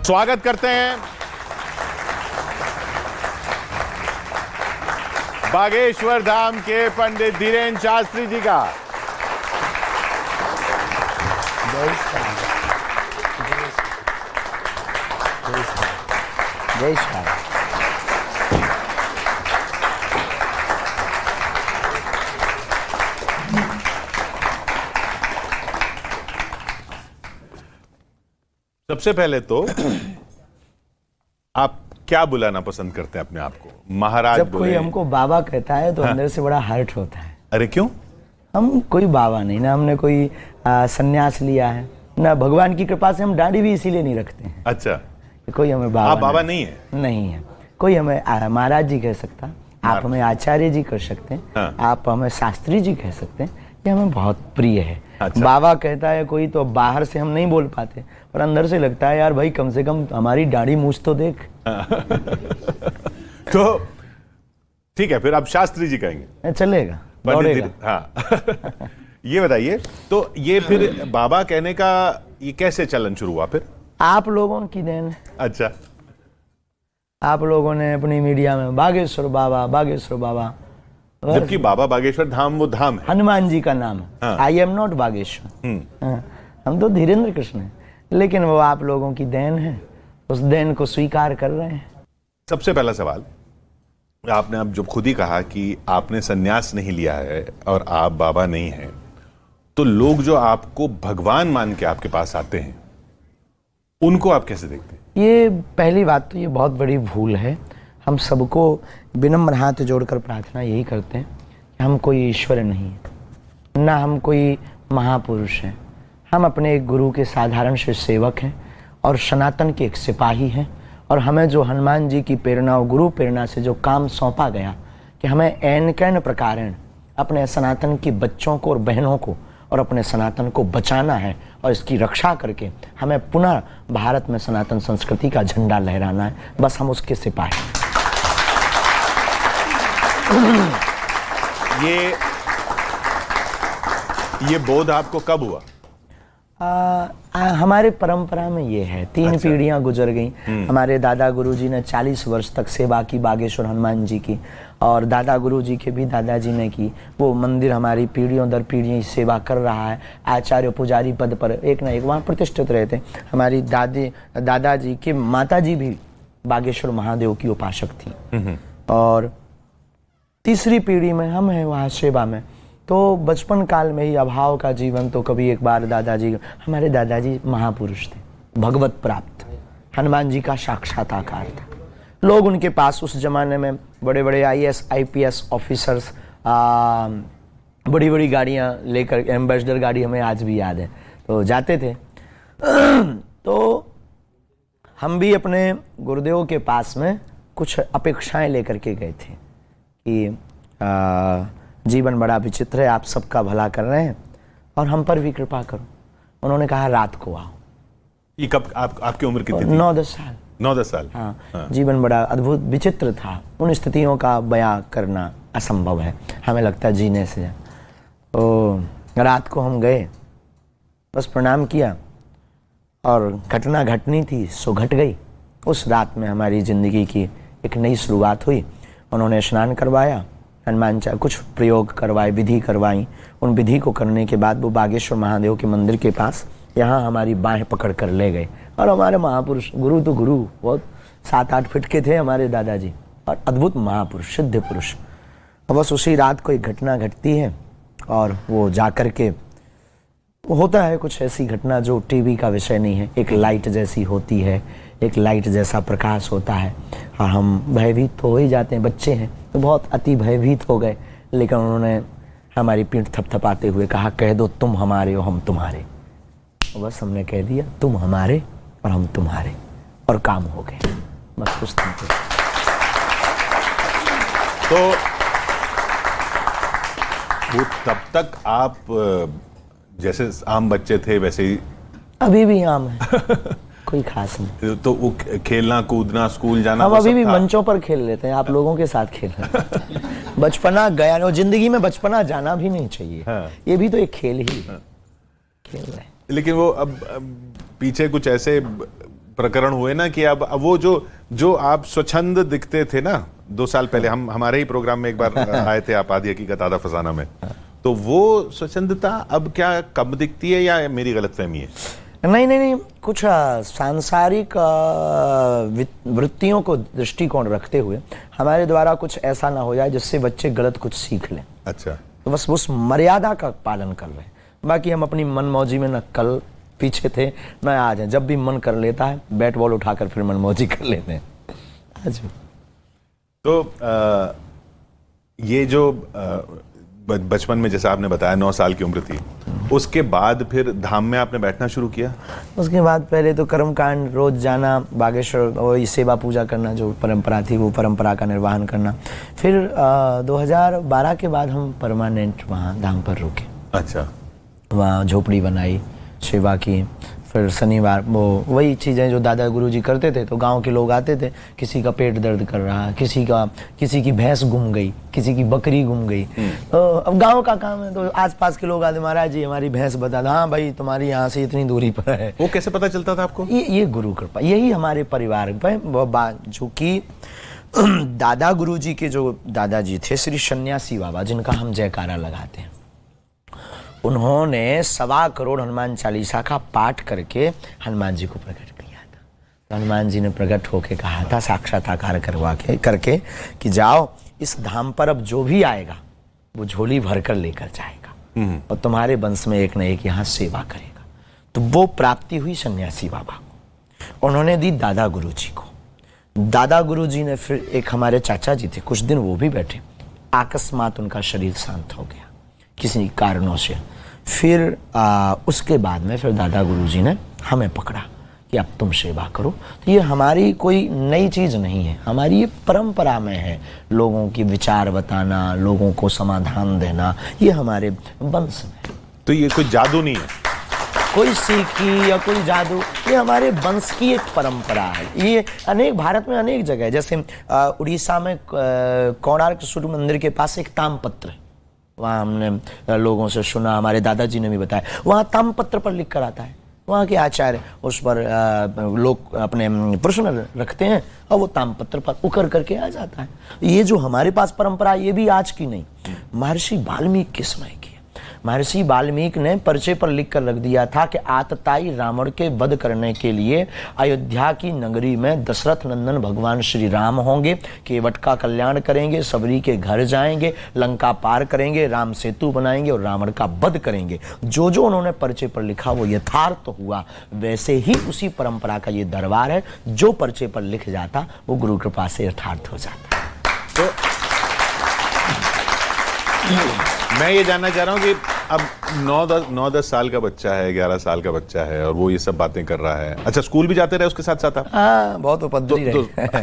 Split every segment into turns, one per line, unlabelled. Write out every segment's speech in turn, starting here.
स्वागत करते हैं बागेश्वर धाम के पंडित धीरेन्द्र शास्त्री जी का।
जय श्री
सबसे पहले तो आप क्या बुलाना पसंद करते हैं अपने आप को? महाराज
जब कोई हमको बाबा कहता है तो अंदर से बड़ा हर्ट होता है।
अरे क्यों?
हम कोई बाबा नहीं ना, हमने कोई संन्यास लिया है ना, भगवान की कृपा से हम दाढ़ी भी इसीलिए नहीं रखते हैं।
अच्छा,
कोई हमें बाबा
आप बाबा नहीं है?
नहीं है। कोई हमें महाराज जी कह सकता, आप हमें आचार्य जी कर सकते हैं।
हाँ।
आप हमें शास्त्री जी कह सकते हैं। ये हमें बहुत प्रिय है।
अच्छा।
बाबा कहता है कोई तो बाहर से हम नहीं बोल पाते, पर अंदर से लगता है यार भाई कम से कम हमारी दाढ़ी मूछ तो देख।
तो ठीक है, फिर आप शास्त्री जी कहेंगे?
चलेगा, दौड़ेगा।
हाँ। ये बताइए, तो ये फिर बाबा कहने का ये कैसे चलन शुरू हुआ फिर?
आप लोगों की देन।
अच्छा,
आप लोगों ने अपनी मीडिया में बागेश्वर बाबा,
जबकि बाबा बागेश्वर धाम वो धाम है,
हनुमान जी का नाम है।
हाँ।
I am not Bageshwar. हम तो धीरेन्द्र कृष्ण हैं, लेकिन वो आप लोगों की देन है, उस देन को स्वीकार कर रहे हैं।
सबसे पहला सवाल, आपने अब जब खुद ही कहा कि आपने संन्यास नहीं लिया है और आप बाबा नहीं हैं, तो लोग जो आपको भगवान मान के आपके पास आते हैं उनको आप कैसे देखते हैं?
ये पहली बात तो ये बहुत बड़ी भूल है। हम सबको विनम्र हाथ जोड़कर प्रार्थना यही करते हैं कि हम कोई ईश्वर नहीं है, ना हम कोई महापुरुष हैं। हम अपने एक गुरु के साधारण से सेवक हैं और सनातन के एक सिपाही हैं। और हमें जो हनुमान जी की प्रेरणा और गुरु प्रेरणा से जो काम सौंपा गया कि हमें ऐन कैन प्रकारेण अपने सनातन के बच्चों को और बहनों को और अपने सनातन को बचाना है और इसकी रक्षा करके हमें पुनः भारत में सनातन संस्कृति का झंडा लहराना है। बस हम उसके सिपाही।
ये बोध आपको कब हुआ?
हमारे परंपरा में ये है, 3
अच्छा।
पीढ़ियां गुजर गई। हमारे दादा गुरुजी ने 40 वर्ष तक सेवा की बागेश्वर हनुमान जी की, और दादा गुरुजी के भी दादाजी ने की। वो मंदिर हमारी पीढ़ियों दर पीढ़ियां सेवा कर रहा है। आचार्य पुजारी पद पर एक ना एक वहाँ प्रतिष्ठित रहे थे। हमारी दादाजी के माता जी भी बागेश्वर महादेव की उपासक थी। और तीसरी पीढ़ी में हम हैं वहाँ सेवा में। तो बचपन काल में ही अभाव का जीवन, तो कभी एक बार हमारे दादाजी महापुरुष थे, भगवत प्राप्त, हनुमान जी का साक्षात्कार था। लोग उनके पास उस जमाने में बड़े बड़े IAS IPS ऑफिसर्स बड़ी बड़ी गाड़ियाँ लेकर, एम्बेसडर गाड़ी हमें आज भी याद है, तो जाते थे। तो हम भी अपने गुरुदेव के पास में कुछ अपेक्षाएं लेकर के गए थे कि जीवन बड़ा विचित्र है, आप सबका भला कर रहे हैं और हम पर भी कृपा करो। उन्होंने कहा रात को आओ।
ये कब आपकी उम्र कितनी थी?
9-10 साल।
9-10 साल।
हाँ। जीवन बड़ा अद्भुत विचित्र था, उन स्थितियों का बयां करना असंभव है, हमें लगता है जीने से। तो रात को हम गए, बस प्रणाम किया और घटना घटनी थी सो घट गई। उस रात में हमारी जिंदगी की एक नई शुरुआत हुई। उन्होंने स्नान करवाया, हनुमान चालीसा कुछ प्रयोग करवाए, विधि करवाई। उन विधि को करने के बाद वो बागेश्वर महादेव के मंदिर के पास यहाँ हमारी बाहें पकड़ कर ले गए। और हमारे महापुरुष, गुरु तो गुरु, बहुत 7-8 फीट के थे हमारे दादाजी, और अद्भुत महापुरुष, सिद्ध पुरुष। और बस उसी रात को एक घटना घटती है और वो जा कर के होता है कुछ ऐसी घटना जो टीवी का विषय नहीं है। एक लाइट जैसी होती है, एक लाइट जैसा प्रकाश होता है, और हम भयभीत तो हो ही जाते हैं, बच्चे हैं तो बहुत अति भयभीत हो गए। लेकिन उन्होंने हमारी पीठ थपथपाते हुए कहा, कह दो तुम हमारे हो हम तुम्हारे। और बस हमने कह दिया तुम हमारे और हम तुम्हारे, और काम हो गए। बस उस दिन
तो वो तब तक आप जैसे आम बच्चे थे वैसे ही
अभी भी आम है, कोई खास नहीं।
तो वो खेलना कूदना स्कूल जाना
हम
वो
अभी
सब
भी
था?
मंचों पर खेल लेते हैं, आप लोगों के साथ खेल रहे हैं। बचपना गया नहीं, जिंदगी में बचपना जाना भी नहीं चाहिए।
हाँ।
ये भी तो एक खेल ही है। खेल रहे हैं।
लेकिन वो अब पीछे कुछ ऐसे प्रकरण हुए ना कि अब वो जो आप स्वच्छंद दिखते थे ना 2 साल पहले, हम हमारे ही प्रोग्राम में एक बार आए थे आप, आदि हकीकत आधा फसाना में, तो वो स्वच्छंदता अब क्या कम दिखती है या मेरी गलतफहमी है?
नहीं, कुछ सांसारिक वृत्तियों को दृष्टिकोण रखते हुए हमारे द्वारा कुछ ऐसा ना हो जाए जिससे बच्चे गलत कुछ सीख लें।
अच्छा,
तो बस उस मर्यादा का पालन कर रहे हैं। बाकी हम अपनी मनमौजी में न कल पीछे थे न आज हैं। जब भी मन कर लेता है बैट बॉल उठाकर फिर मनमौजी कर लेते हैं आज।
तो ये जो बचपन में जैसा आपने बताया 9 साल की उम्र थी, उसके बाद फिर धाम में आपने बैठना शुरू किया?
उसके बाद पहले तो कर्मकांड, रोज जाना बागेश्वर, वही सेवा पूजा करना, जो परंपरा थी वो परंपरा का निर्वहन करना। फिर 2012 के बाद हम परमानेंट वहाँ धाम पर रुके।
अच्छा।
वहाँ झोपड़ी बनाई, सेवा की। फिर शनिवार वो वही चीज़ें जो दादा गुरुजी करते थे, तो गांव के लोग आते थे, किसी का पेट दर्द कर रहा, किसी की भैंस गुम गई, किसी की बकरी गुम गई। तो अब गांव का काम है, तो आसपास के लोग आते, महाराज जी हमारी भैंस बता दो। हाँ भाई, तुम्हारी यहाँ से इतनी दूरी पर है।
वो कैसे पता चलता था आपको?
ये गुरु कृपा, यही हमारे परिवार पर, जो कि दादा गुरुजी के जो दादाजी थे श्री सन्यासी बाबा, जिनका हम जयकारा लगाते हैं, उन्होंने 1.25 करोड़ हनुमान चालीसा का पाठ करके हनुमान जी को प्रकट किया था। तो हनुमान जी ने प्रकट होके कहा था, साक्षात्कार करके कि जाओ, इस धाम पर अब जो भी आएगा वो झोली भरकर लेकर जाएगा और तुम्हारे वंश में एक न एक यहाँ सेवा करेगा। तो वो प्राप्ति हुई सन्यासी बाबा को, उन्होंने दी दादा गुरुजी को। दादा गुरुजी ने फिर, एक हमारे चाचा जी थे, कुछ दिन वो भी बैठे, अकस्मात उनका शरीर शांत हो गया किसी कारणों से। फिर उसके बाद में फिर दादा गुरुजी ने हमें पकड़ा कि अब तुम सेवा करो। तो ये हमारी कोई नई चीज़ नहीं है, हमारी ये परंपरा में है। लोगों की विचार बताना, लोगों को समाधान देना, ये हमारे वंश में है।
तो ये कोई जादू नहीं है,
कोई सीखी या कोई जादू, ये हमारे वंश की एक परंपरा है। ये अनेक, भारत में अनेक जगह है, जैसे उड़ीसा में कोणार्क सूर्य मंदिर के पास एक तामपत्र है। वहाँ हमने लोगों से सुना, हमारे दादाजी ने भी बताया, वहाँ तामपत्र पर लिख कर आता है। वहाँ के आचार्य उस पर लोग अपने प्रश्न रखते हैं और वो तामपत्र पर उकर करके आ जाता है। ये जो हमारे पास परंपरा, ये भी आज की नहीं, महर्षि वाल्मीकि के समय की है। महर्षि वाल्मीकि ने पर्चे पर लिख कर रख दिया था कि आतताई रावण के वध करने के लिए अयोध्या की नगरी में दशरथ नंदन भगवान श्री राम होंगे, केवट का कल्याण करेंगे, सबरी के घर जाएंगे, लंका पार करेंगे, राम सेतु बनाएंगे और रावण का वध करेंगे। जो जो उन्होंने पर्चे पर लिखा वो यथार्थ हुआ। वैसे ही उसी परंपरा का ये दरबार है, जो पर्चे पर लिख जाता वो गुरु कृपा से यथार्थ हो जाता।
तो मैं ये जानना चाह रहा हूँ कि अब 9-10 साल का बच्चा है, 11 साल का बच्चा है, और वो ये सब बातें कर रहा है। अच्छा, स्कूल भी जाते रहे उसके साथ साथ आप?
हाँ, बहुत उपद्रवी रहे।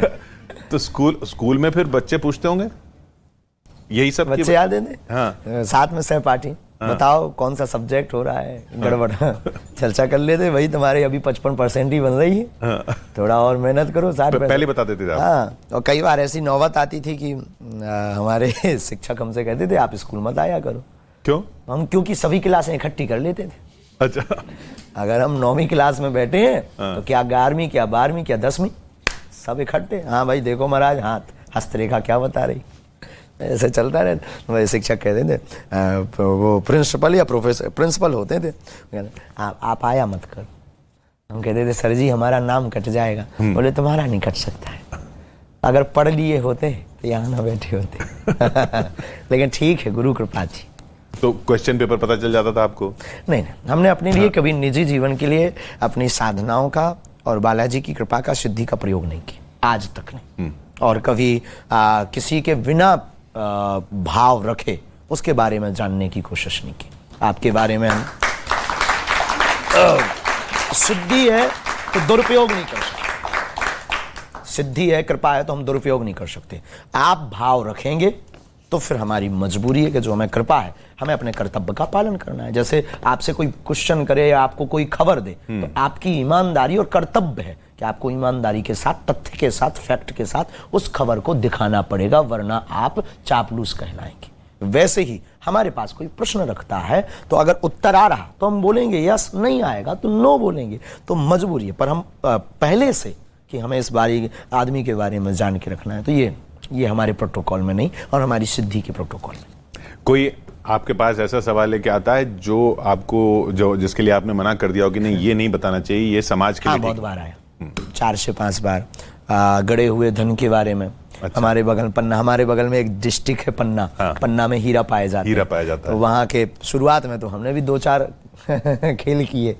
तो स्कूल में फिर बच्चे पूछते होंगे यही सब?
बच्चे याद है?
हाँ,
साथ में सहपाठी, बताओ कौन सा सब्जेक्ट हो रहा है, गड़बड़। चर्चा कर लेते, वही तुम्हारे अभी 55% ही बन रही है, थोड़ा और मेहनत करो।
पहले बता देते थे आप?
हाँ, और कई बार ऐसी नौबत आती थी कि हमारे शिक्षक हमसे कहते थे आप स्कूल मत आया करो।
क्यों?
हम क्योंकि सभी क्लासें इकट्ठी कर लेते थे।
अच्छा।
अगर हम 9वीं क्लास में बैठे हैं तो क्या 11वीं, क्या 12वीं, क्या 10वीं, सब इकट्ठे। हाँ भाई देखो महाराज, हाथ हस्तरेखा क्या बता रही, ऐसे चलता रहता। वही शिक्षक कहते थे, वो प्रिंसिपल या प्रोफेसर, प्रिंसिपल होते थे, आप आया मत कर। हम कहते थे सर जी हमारा नाम कट जाएगा। बोले तुम्हारा नहीं कट सकता है, अगर पढ़ लिए होते तो यहाँ ना बैठे होते। लेकिन ठीक है, गुरु कृपा थी।
तो क्वेश्चन पेपर पता चल जाता था आपको?
नहीं, हमने अपने लिए कभी निजी जीवन के लिए अपनी साधनाओं का और बालाजी की कृपा का, सिद्धि का प्रयोग नहीं किया आज तक नहीं। और कभी किसी के बिना भाव रखे उसके बारे में जानने की कोशिश नहीं की। आपके बारे में हम सिद्धि है तो दुरुपयोग नहीं कर सकते, सिद्धि है, कृपा है तो हम दुरुपयोग नहीं कर सकते। आप भाव रखेंगे तो फिर हमारी मजबूरी है कि जो हमें कृपा है, हमें अपने कर्तव्य का पालन करना है। जैसे आपसे कोई क्वेश्चन करे या आपको कोई खबर दे, तो आपकी ईमानदारी और कर्तव्य है कि आपको ईमानदारी के साथ, तथ्य के साथ, फैक्ट के साथ उस खबर को दिखाना पड़ेगा, वरना आप चापलूस कहलाएंगे। वैसे ही हमारे पास कोई प्रश्न रखता है तो अगर उत्तर आ रहा तो हम बोलेंगे यस, नहीं आएगा तो नो बोलेंगे। तो मजबूरी है, पर हम पहले से कि हमें इस बारे आदमी के बारे में जान के रखना है, तो ये हमारे प्रोटोकॉल में नहीं और हमारी सिद्धि के प्रोटोकॉल में।
कोई आपके पास ऐसा सवाल लेके आता है जो आपको जिसके लिए आपने मना कर दिया हो कि नहीं ये नहीं बताना चाहिए, ये समाज के लिए
बहुत बार आया, 4 से 5 बार। गड़े हुए धन के बारे में। अच्छा। हमारे बगल में एक डिस्ट्रिक्ट है पन्ना। हाँ। पन्ना में हीरा पाया जाता है। तो वहाँ के शुरुआत में तो हमने भी 2-4 खेल किए।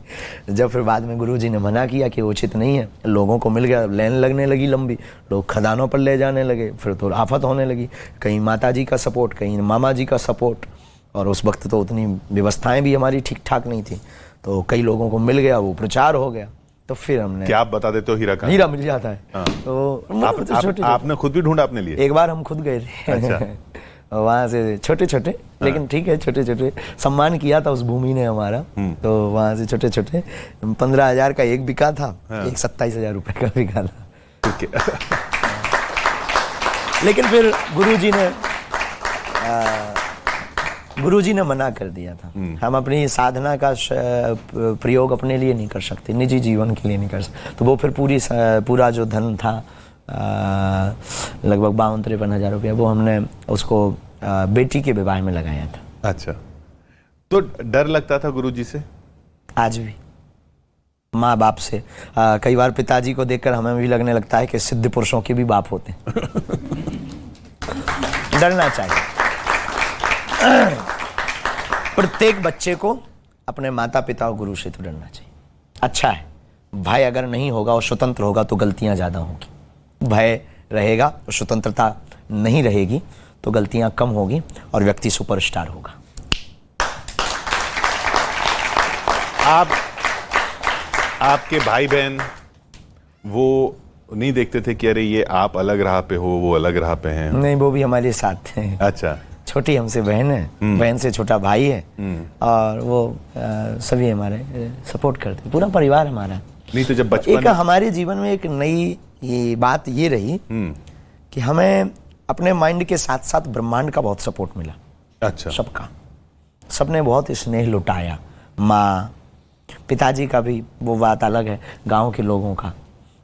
जब फिर बाद में गुरुजी ने मना किया कि उचित नहीं है, लोगों को मिल गया, लाइन लगने लगी लंबी, लोग खदानों पर ले जाने लगे, फिर तो आफत होने लगी। कहीं माता जी का सपोर्ट, कहीं मामा जी का सपोर्ट, और उस वक्त तो उतनी व्यवस्थाएं भी हमारी ठीक ठाक नहीं थी, तो कई लोगों को मिल गया, वो प्रचार हो गया। तो फिर हमने,
क्या आप बता देते हो हीरा कहाँ?
हीरा मिल जाता है।
हाँ।
तो
आपने खुद भी ढूंढा अपने लिए?
एक बार हम खुद गए थे। अच्छा। वहाँ से छोटे, लेकिन ठीक है, छोटे सम्मान किया था उस भूमि ने हमारा। तो वहाँ से छोटे 15,000 का एक बिका था। हाँ। एक 27,000 रुपए का बिका था। लेकिन फिर गुरुजी ने मना कर दिया था। हम अपनी साधना का प्रयोग अपने लिए नहीं कर सकते, निजी जीवन के लिए नहीं कर सकते। तो वो फिर पूरा जो धन था, लगभग 52-53 हजार रुपया, वो हमने उसको बेटी के विवाह में लगाया था।
अच्छा। तो डर लगता था गुरुजी से? आज
भी माँ बाप से। कई बार पिताजी को देखकर हमें भी लगने लगता है कि सिद्ध पुरुषों के भी बाप होते हैं। डरना चाहिए। प्रत्येक बच्चे को अपने माता पिता और गुरु से तो डरना चाहिए। अच्छा है, भय अगर नहीं होगा और स्वतंत्र होगा तो गलतियां ज्यादा होगी। भय रहेगा और स्वतंत्रता नहीं रहेगी तो गलतियां कम होगी और व्यक्ति सुपरस्टार होगा।
आपके भाई बहन वो नहीं देखते थे कि अरे ये आप अलग राह पे हो, वो अलग राह पे हैं?
नहीं, वो भी हमारे साथ हैं।
अच्छा।
छोटी हमसे बहन है, बहन से छोटा भाई है, और वो सभी हमारे सपोर्ट करते, पूरा परिवार हमारा।
नहीं तो जब बचपन
एक हमारे जीवन में एक नई बात ये रही कि हमें अपने माइंड के साथ साथ ब्रह्मांड का बहुत सपोर्ट मिला।
अच्छा।
सबका, सबने बहुत स्नेह लुटाया। माँ पिताजी का भी वो बात अलग है, गांव के लोगों का,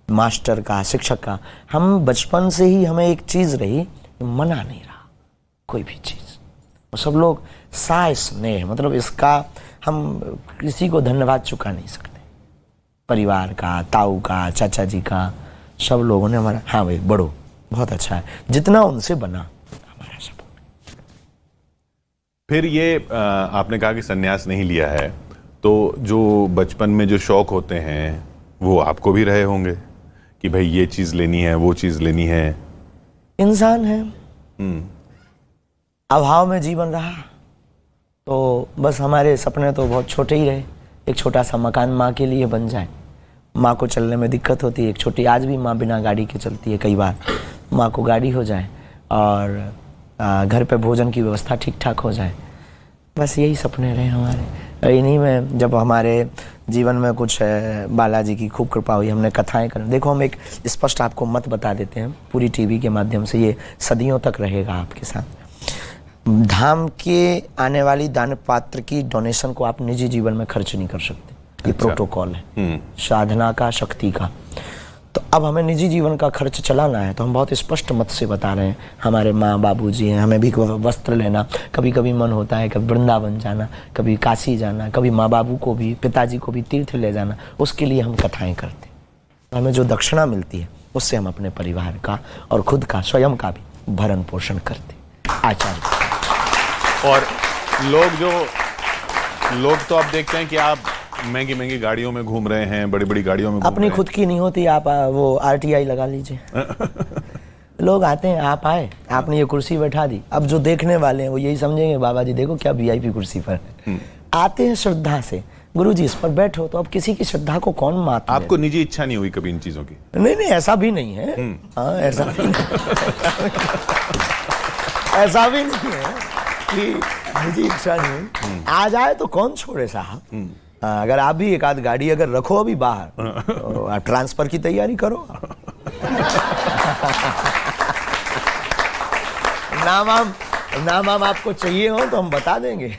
मास्टर का, शिक्षक का। हम बचपन से ही हमें एक चीज रही, मना नहीं रहा कोई भी चीज। सब लोग सा स्नेह, मतलब इसका हम किसी को धन्यवाद चुका नहीं सकते। परिवार का, ताऊ का, चाचा जी का, सब लोगों ने हमारा, हाँ भाई बड़ो बहुत अच्छा है, जितना उनसे बना हमारा सपोर्ट।
फिर ये आपने कहा कि सन्यास नहीं लिया है, तो जो बचपन में जो शौक होते हैं वो आपको भी रहे होंगे कि भाई ये चीज लेनी है, वो चीज लेनी है।
इंसान है, अभाव में जीवन रहा, तो बस हमारे सपने तो बहुत छोटे ही रहे। एक छोटा सा मकान माँ के लिए बन जाए, माँ को चलने में दिक्कत होती है, एक छोटी, आज भी माँ बिना गाड़ी के चलती है, कई बार माँ को गाड़ी हो जाए और घर पे भोजन की व्यवस्था ठीक ठाक हो जाए, बस यही सपने रहे हमारे। इन्हीं में जब हमारे जीवन में कुछ बालाजी की खूब कृपा हुई, हमने कथाएं कर, देखो हम एक स्पष्ट आपको मत बता देते हैं पूरी टीवी के माध्यम से, ये सदियों तक रहेगा आपके साथ। धाम के आने वाली दान पात्र की डोनेशन को आप निजी जीवन में खर्च नहीं कर सकते, ये प्रोटोकॉल है साधना का, शक्ति का। तो अब हमें निजी जीवन का खर्च चलाना है तो हम बहुत स्पष्ट मत से बता रहे हैं। हमारे माँ बाबूजी हैं, हमें भी वस्त्र लेना, कभी कभी मन होता है कभी वृंदावन जाना, कभी काशी जाना, कभी माँ बाबू को भी, पिताजी को भी तीर्थ ले जाना, उसके लिए हम कथाएं करते हैं। हमें जो दक्षिणा मिलती है उससे हम अपने परिवार का और खुद का, स्वयं का भी भरण पोषण करते आचार्य।
और लोग तो आप देखते हैं कि आप महंगी गाड़ियों में घूम रहे हैं, बड़ी बड़ी गाड़ियों में घूम
अपनी खुद की नहीं होती, आप वो RTI लगा लीजिए। लोग आते हैं, आप आए, आपने ये कुर्सी बैठा दी, अब जो देखने वाले हैं वो यही समझेंगे बाबा जी देखो क्या VIP कुर्सी पर है। आते हैं श्रद्धा से, गुरुजी इस पर बैठो, तो अब किसी की श्रद्धा को कौन मारता है?
आपको निजी इच्छा नहीं हुई कभी इन चीजों की?
नहीं, ऐसा भी नहीं है। हाँ, ऐसा भी नहीं ऐसा भी नहीं है कि निजी इच्छा नहीं। आ जाए तो कौन छोड़े साहब। अगर आप भी एक आध गाड़ी अगर रखो अभी बाहर, तो ट्रांसफर की तैयारी करो। नाम हम आपको चाहिए हो तो हम बता देंगे।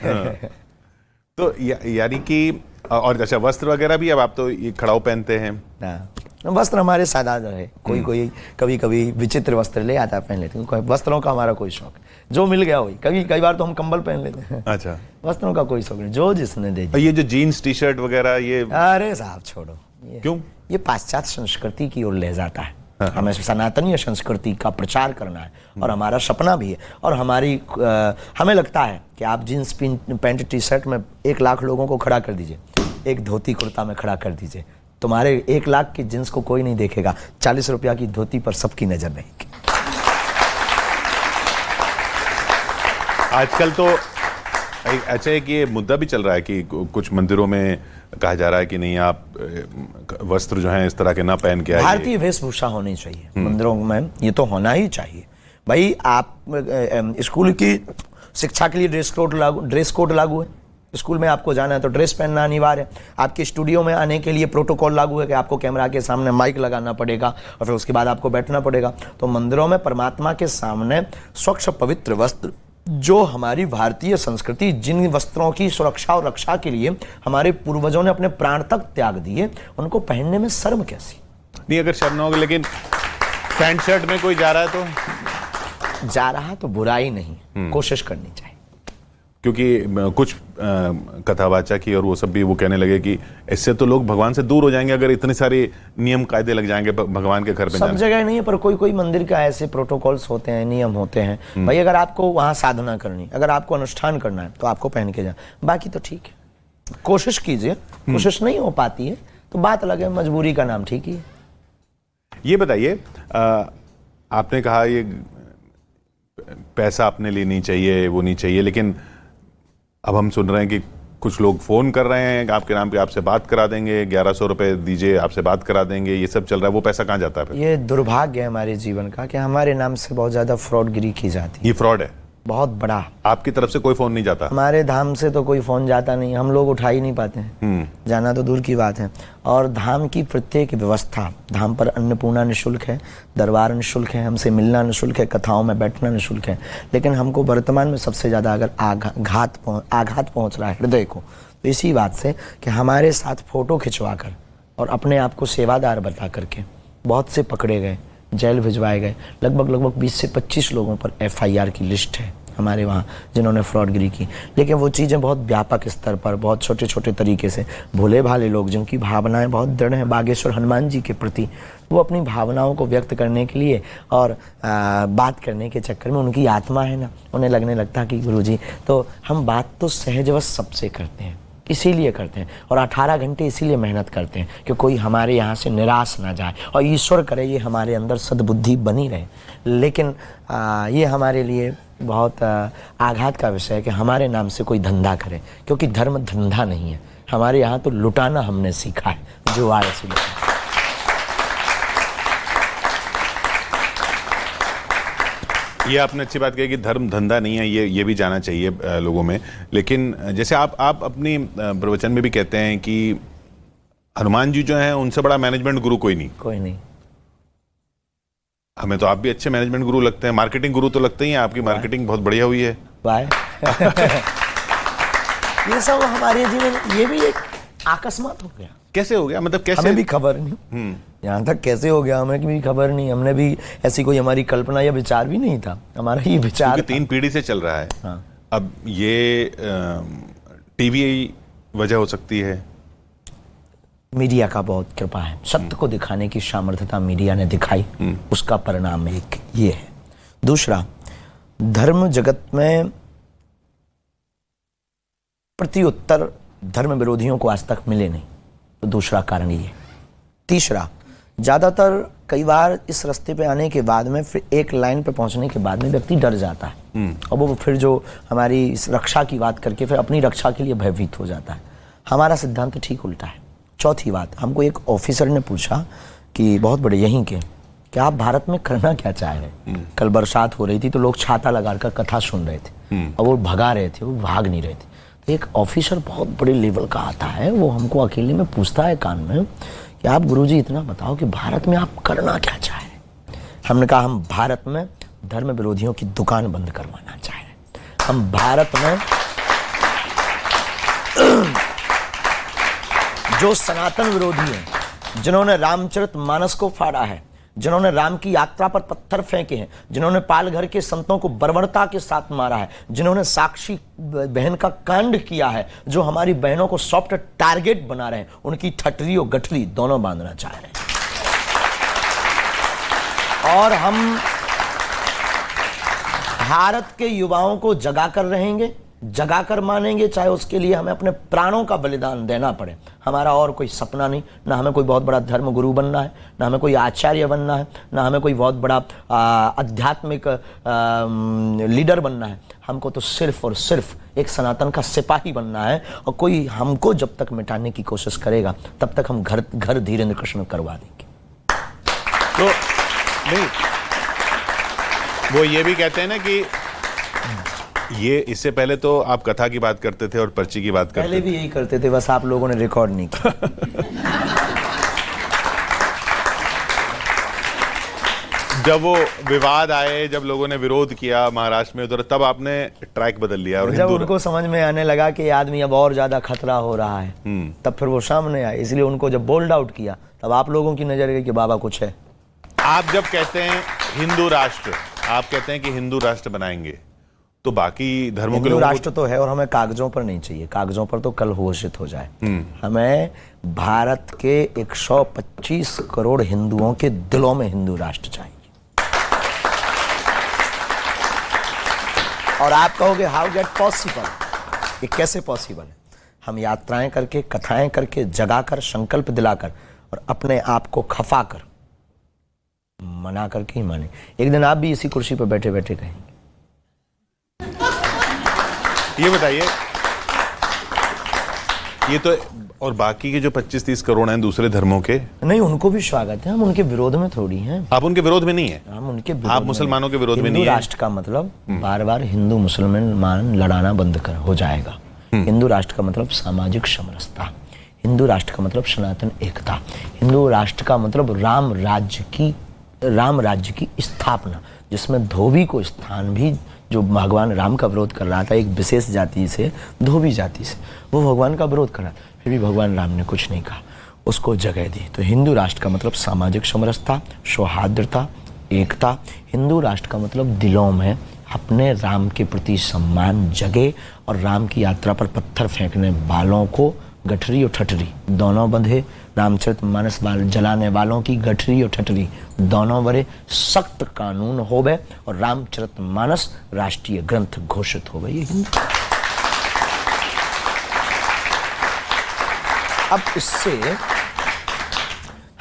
तो यानी कि और अच्छा वस्त्र वगैरह भी अब आप तो ये खड़ाऊ पहनते हैं।
हाँ, वस्त्र हमारे सादा है, कोई कभी कभी विचित्र वस्त्र ले आता है पहन लेते हैं, वस्त्रों का हमारा कोई शौक जो मिल गया वही, कई बार तो हम कंबल पहन लेते हैं।
अच्छा,
वस्त्रों का कोई शौक नहीं, जो जिसने दे दिया।
ये जो जीन्स टी शर्ट वगैरह ये
अरे साहब छोड़ो,
क्यों?
ये पाश्चात्य संस्कृति की ओर ले जाता है। हमें सनातनीय संस्कृति का प्रचार करना है और हमारा सपना भी है, और हमें लगता है कि आप जीन्स पैंट टी शर्ट में 1 लाख लोगों को खड़ा कर दीजिए, एक धोती कुर्ता में खड़ा कर दीजिए, तुम्हारे 1 लाख की जींस को कोई नहीं देखेगा, 40 रुपया की धोती पर सबकी नजर रहेगी।
आजकल तो अच्छा है कि ये मुद्दा भी चल रहा है कि कुछ मंदिरों में कहा जा रहा है कि नहीं, आप वस्त्र जो हैं इस तरह के ना पहन के आइए।
भारतीय वेशभूषा होनी चाहिए मंदिरों में, ये तो होना ही चाहिए भाई। आप स्कूल की शिक्षा के लिए ड्रेस कोड लागू है। स्कूल में आपको जाना है तो ड्रेस पहनना अनिवार्य है। आपके स्टूडियो में आने के लिए प्रोटोकॉल लागू है कि आपको कैमरा के सामने माइक लगाना पड़ेगा और फिर उसके बाद आपको बैठना पड़ेगा। तो मंदिरों में परमात्मा के सामने स्वच्छ पवित्र वस्त्र, जो हमारी भारतीय संस्कृति, जिन वस्त्रों की सुरक्षा और रक्षा के लिए हमारे पूर्वजों ने अपने प्राण तक त्याग दिए, उनको पहनने में शर्म कैसी?
नहीं, अगर शर्म ना होगी, लेकिन पैंट शर्ट में कोई जा रहा है तो
जा रहा तो बुराई नहीं, कोशिश करनी चाहिए।
क्योंकि कुछ कथावाचक की और वो सब भी वो कहने लगे कि इससे तो लोग भगवान से दूर हो जाएंगे, अगर इतने सारे नियम कायदे लग जाएंगे भगवान के घर पे।
सब जगह नहीं है, पर कोई मंदिर का ऐसे प्रोटोकॉल्स होते हैं, नियम होते हैं भाई। अगर आपको वहां साधना करनी, अगर आपको अनुष्ठान करना है तो आपको पहन के जाए, बाकी तो ठीक है, कोशिश कीजिए। कोशिश नहीं हो पाती है तो बात अलग है, मजबूरी का नाम ठीक ही है।
ये बताइए, आपने कहा ये पैसा अपने लिए नहीं चाहिए, वो नहीं चाहिए, लेकिन अब हम सुन रहे हैं कि कुछ लोग फोन कर रहे हैं आपके नाम पे, आपसे बात करा देंगे, 1100 रुपए दीजिए आपसे बात करा देंगे, ये सब चल रहा है। वो पैसा कहाँ जाता है फिर?
ये दुर्भाग्य है हमारे जीवन का कि हमारे नाम से बहुत ज्यादा फ्रॉडगिरी की जाती है।
ये फ्रॉड है
बहुत बड़ा।
आपकी तरफ से कोई फोन नहीं जाता?
हमारे धाम से तो कोई फोन जाता नहीं, हम लोग उठा ही नहीं पाते हैं, जाना तो दूर की बात है। और धाम की प्रत्येक व्यवस्था, धाम पर अन्नपूर्णा निःशुल्क है, दरबार निःशुल्क है, हमसे मिलना निःशुल्क है, कथाओं में बैठना निःशुल्क है। लेकिन हमको वर्तमान में सबसे ज्यादा अगर आघात पहुंच रहा है हृदय को, तो इसी बात से कि हमारे साथ फोटो खिंचवा कर और अपने आप को सेवादार बता करके बहुत से पकड़े गए, जेल भिजवाए गए। लगभग 20 से 25 लोगों पर FIR की लिस्ट है हमारे वहाँ, जिन्होंने फ्रॉडगिरी की। लेकिन वो चीज़ें बहुत व्यापक स्तर पर, बहुत छोटे छोटे तरीके से, भोले भाले लोग जिनकी भावनाएं बहुत दृढ़ हैं बागेश्वर हनुमान जी के प्रति, वो अपनी भावनाओं को व्यक्त करने के लिए और बात करने के चक्कर में, उनकी आत्मा है ना, उन्हें लगने लगता कि गुरुजी, तो हम बात तो सहजवश सबसे करते हैं, इसीलिए करते हैं, और 18 घंटे इसीलिए मेहनत करते हैं कि कोई हमारे यहाँ से निराश ना जाए, और ईश्वर करे ये हमारे अंदर सद्बुद्धि बनी रहे। लेकिन ये हमारे लिए बहुत आघात का विषय है कि हमारे नाम से कोई धंधा करे, क्योंकि धर्म धंधा नहीं है। हमारे यहाँ तो लुटाना हमने सीखा है, जो आए से लुटाना।
ये आपने अच्छी बात कही कि धर्म धंधा नहीं है, ये भी जाना चाहिए लोगों में। लेकिन जैसे आप अपनी प्रवचन में भी कहते हैं कि हनुमान जी जो हैं उनसे बड़ा मैनेजमेंट गुरु कोई नहीं। हमें तो आप भी अच्छे मैनेजमेंट गुरु लगते हैं, मार्केटिंग गुरु तो लगते ही हैं, आपकी मार्केटिंग बहुत बढ़िया हुई है।
बाय। ये सब हमारे जीवन, ये भी एक अकस्मात हो गया।
कैसे हो गया, मतलब कैसे?
हमें भी खबर नहीं, यहाँ तक कैसे हो गया हमें भी खबर नहीं। हमने भी ऐसी कोई हमारी कल्पना या विचार भी नहीं था, हमारा ये विचार
3 पीढ़ी से चल रहा है।
हाँ।
अब ये टीवी वजह हो सकती है,
मीडिया का बहुत कृपा है, सत्य को दिखाने की सामर्थ्यता मीडिया ने दिखाई, उसका परिणाम एक ये है। दूसरा, धर्म जगत में प्रत्युत्तर धर्म विरोधियों को आज तक मिले नहीं, तो दूसरा कारण ये। तीसरा, ज्यादातर कई बार इस रास्ते पे आने के बाद में, फिर एक लाइन पे पहुंचने के बाद में व्यक्ति डर जाता है, और वो फिर जो हमारी इस रक्षा की बात करके फिर अपनी रक्षा के लिए भयभीत हो जाता है। हमारा सिद्धांत ठीक उल्टा है। चौथी बात, हमको एक ऑफिसर ने पूछा कि बहुत बड़े यहीं के, कि आप भारत में करना क्या चाह रहे? कल बरसात हो रही थी तो लोग छाता लगाकर कथा सुन रहे थे और वो भगा रहे थे, वो भाग नहीं रहे थे। तो एक ऑफिसर बहुत बड़े लेवल का आता है, वो हमको अकेले में पूछता है कान में कि आप गुरुजी इतना बताओ कि भारत में आप करना क्या चाह रहे? हमने कहा हम भारत में धर्म विरोधियों की दुकान बंद करवाना चाह रहे हैं। हम भारत में जो सनातन विरोधी हैं, जिन्होंने रामचरितमानस को फाड़ा है, जिन्होंने राम की यात्रा पर पत्थर फेंके हैं, जिन्होंने पालघर के संतों को बर्बरता के साथ मारा है, जिन्होंने साक्षी बहन का कांड किया है, जो हमारी बहनों को सॉफ्ट टारगेट बना रहे हैं, उनकी ठटरी और गठरी दोनों बांधना चाह रहे हैं। और हम भारत के युवाओं को जगाकर रहेंगे, जगाकर मानेंगे, चाहे उसके लिए हमें अपने प्राणों का बलिदान देना पड़े। हमारा और कोई सपना नहीं, ना हमें कोई बहुत बड़ा धर्म गुरु बनना है, ना हमें कोई आचार्य बनना है, ना हमें कोई बहुत बड़ा आध्यात्मिक लीडर बनना है। हमको तो सिर्फ और सिर्फ एक सनातन का सिपाही बनना है। और कोई हमको जब तक मिटाने की कोशिश करेगा, तब तक हम घर घर धीरेन्द्र कृष्ण करवा देंगे।
तो नहीं, वो ये भी कहते हैं ना कि ये इससे पहले तो आप कथा की बात करते थे और पर्ची की बात करते थे।
पहले भी यही करते थे, बस आप लोगों ने रिकॉर्ड नहीं किया।
जब वो विवाद आए, जब लोगों ने विरोध किया महाराष्ट्र में उधर, तब आपने ट्रैक बदल लिया। और
जब उनको समझ में आने लगा कि आदमी अब और ज्यादा खतरा हो रहा है, तब फिर वो सामने आए। इसलिए उनको जब बोल्ड आउट किया, तब आप लोगों की नजर गई कि बाबा कुछ है।
आप जब कहते हैं हिंदू राष्ट्र, आप कहते हैं कि हिंदू राष्ट्र बनाएंगे, तो बाकी धर्मों के
हिंदू
लोगों
राष्ट्र तो है, और हमें कागजों पर नहीं चाहिए। कागजों पर तो कल घोषित हो जाए। हमें भारत के 125 करोड़ हिंदुओं के दिलों में हिंदू राष्ट्र चाहिए। और आप कहोगे हाउ गेट पॉसिबल, ये कैसे पॉसिबल है? हम यात्राएं करके, कथाएं करके, जगाकर, संकल्प दिलाकर और अपने आप को खफा कर, मना करके ही माने। एक दिन आप भी इसी कुर्सी पर बैठे बैठे कहेंगे।
ये बताइए, ये तो और बाकी के जो 25-30 करोड़ हैं दूसरे धर्मों के,
नहीं, उनको भी स्वागत है। हम उनके विरोध में थोड़ी हैं।
आप उनके विरोध में नहीं है।
हम उनके विरोध
आप मुसलमानों के विरोध में नहीं है।
हिंदू राष्ट्र का मतलब बार बार हिंदू मुसलमान लड़ाना बंद कर हो जाएगा। हिंदू राष्ट्र का मतलब सामाजिक समरसता, हिंदू राष्ट्र का मतलब सनातन एकता, हिंदू राष्ट्र का मतलब राम राज्य की स्थापना, जिसमें धोबी को स्थान भी, जो भगवान राम का विरोध कर रहा था एक विशेष जाति से, धोबी जाति से, वो भगवान का विरोध कर रहा था, फिर भी भगवान राम ने कुछ नहीं कहा, उसको जगह दी। तो हिंदू राष्ट्र का मतलब सामाजिक समरसता, सौहार्द्रता, एकता। हिंदू राष्ट्र का मतलब दिलों में अपने राम के प्रति सम्मान जगे और राम की यात्रा पर पत्थर फेंकने वालों को गठरी और ठटरी दोनों बंधे। रामचरितमानस जलाने वालों की गठरी और ठटरी दोनों बड़े सख्त कानून हो गए और रामचरितमानस राष्ट्रीय ग्रंथ घोषित हो गए। ये हिंदू। अब इससे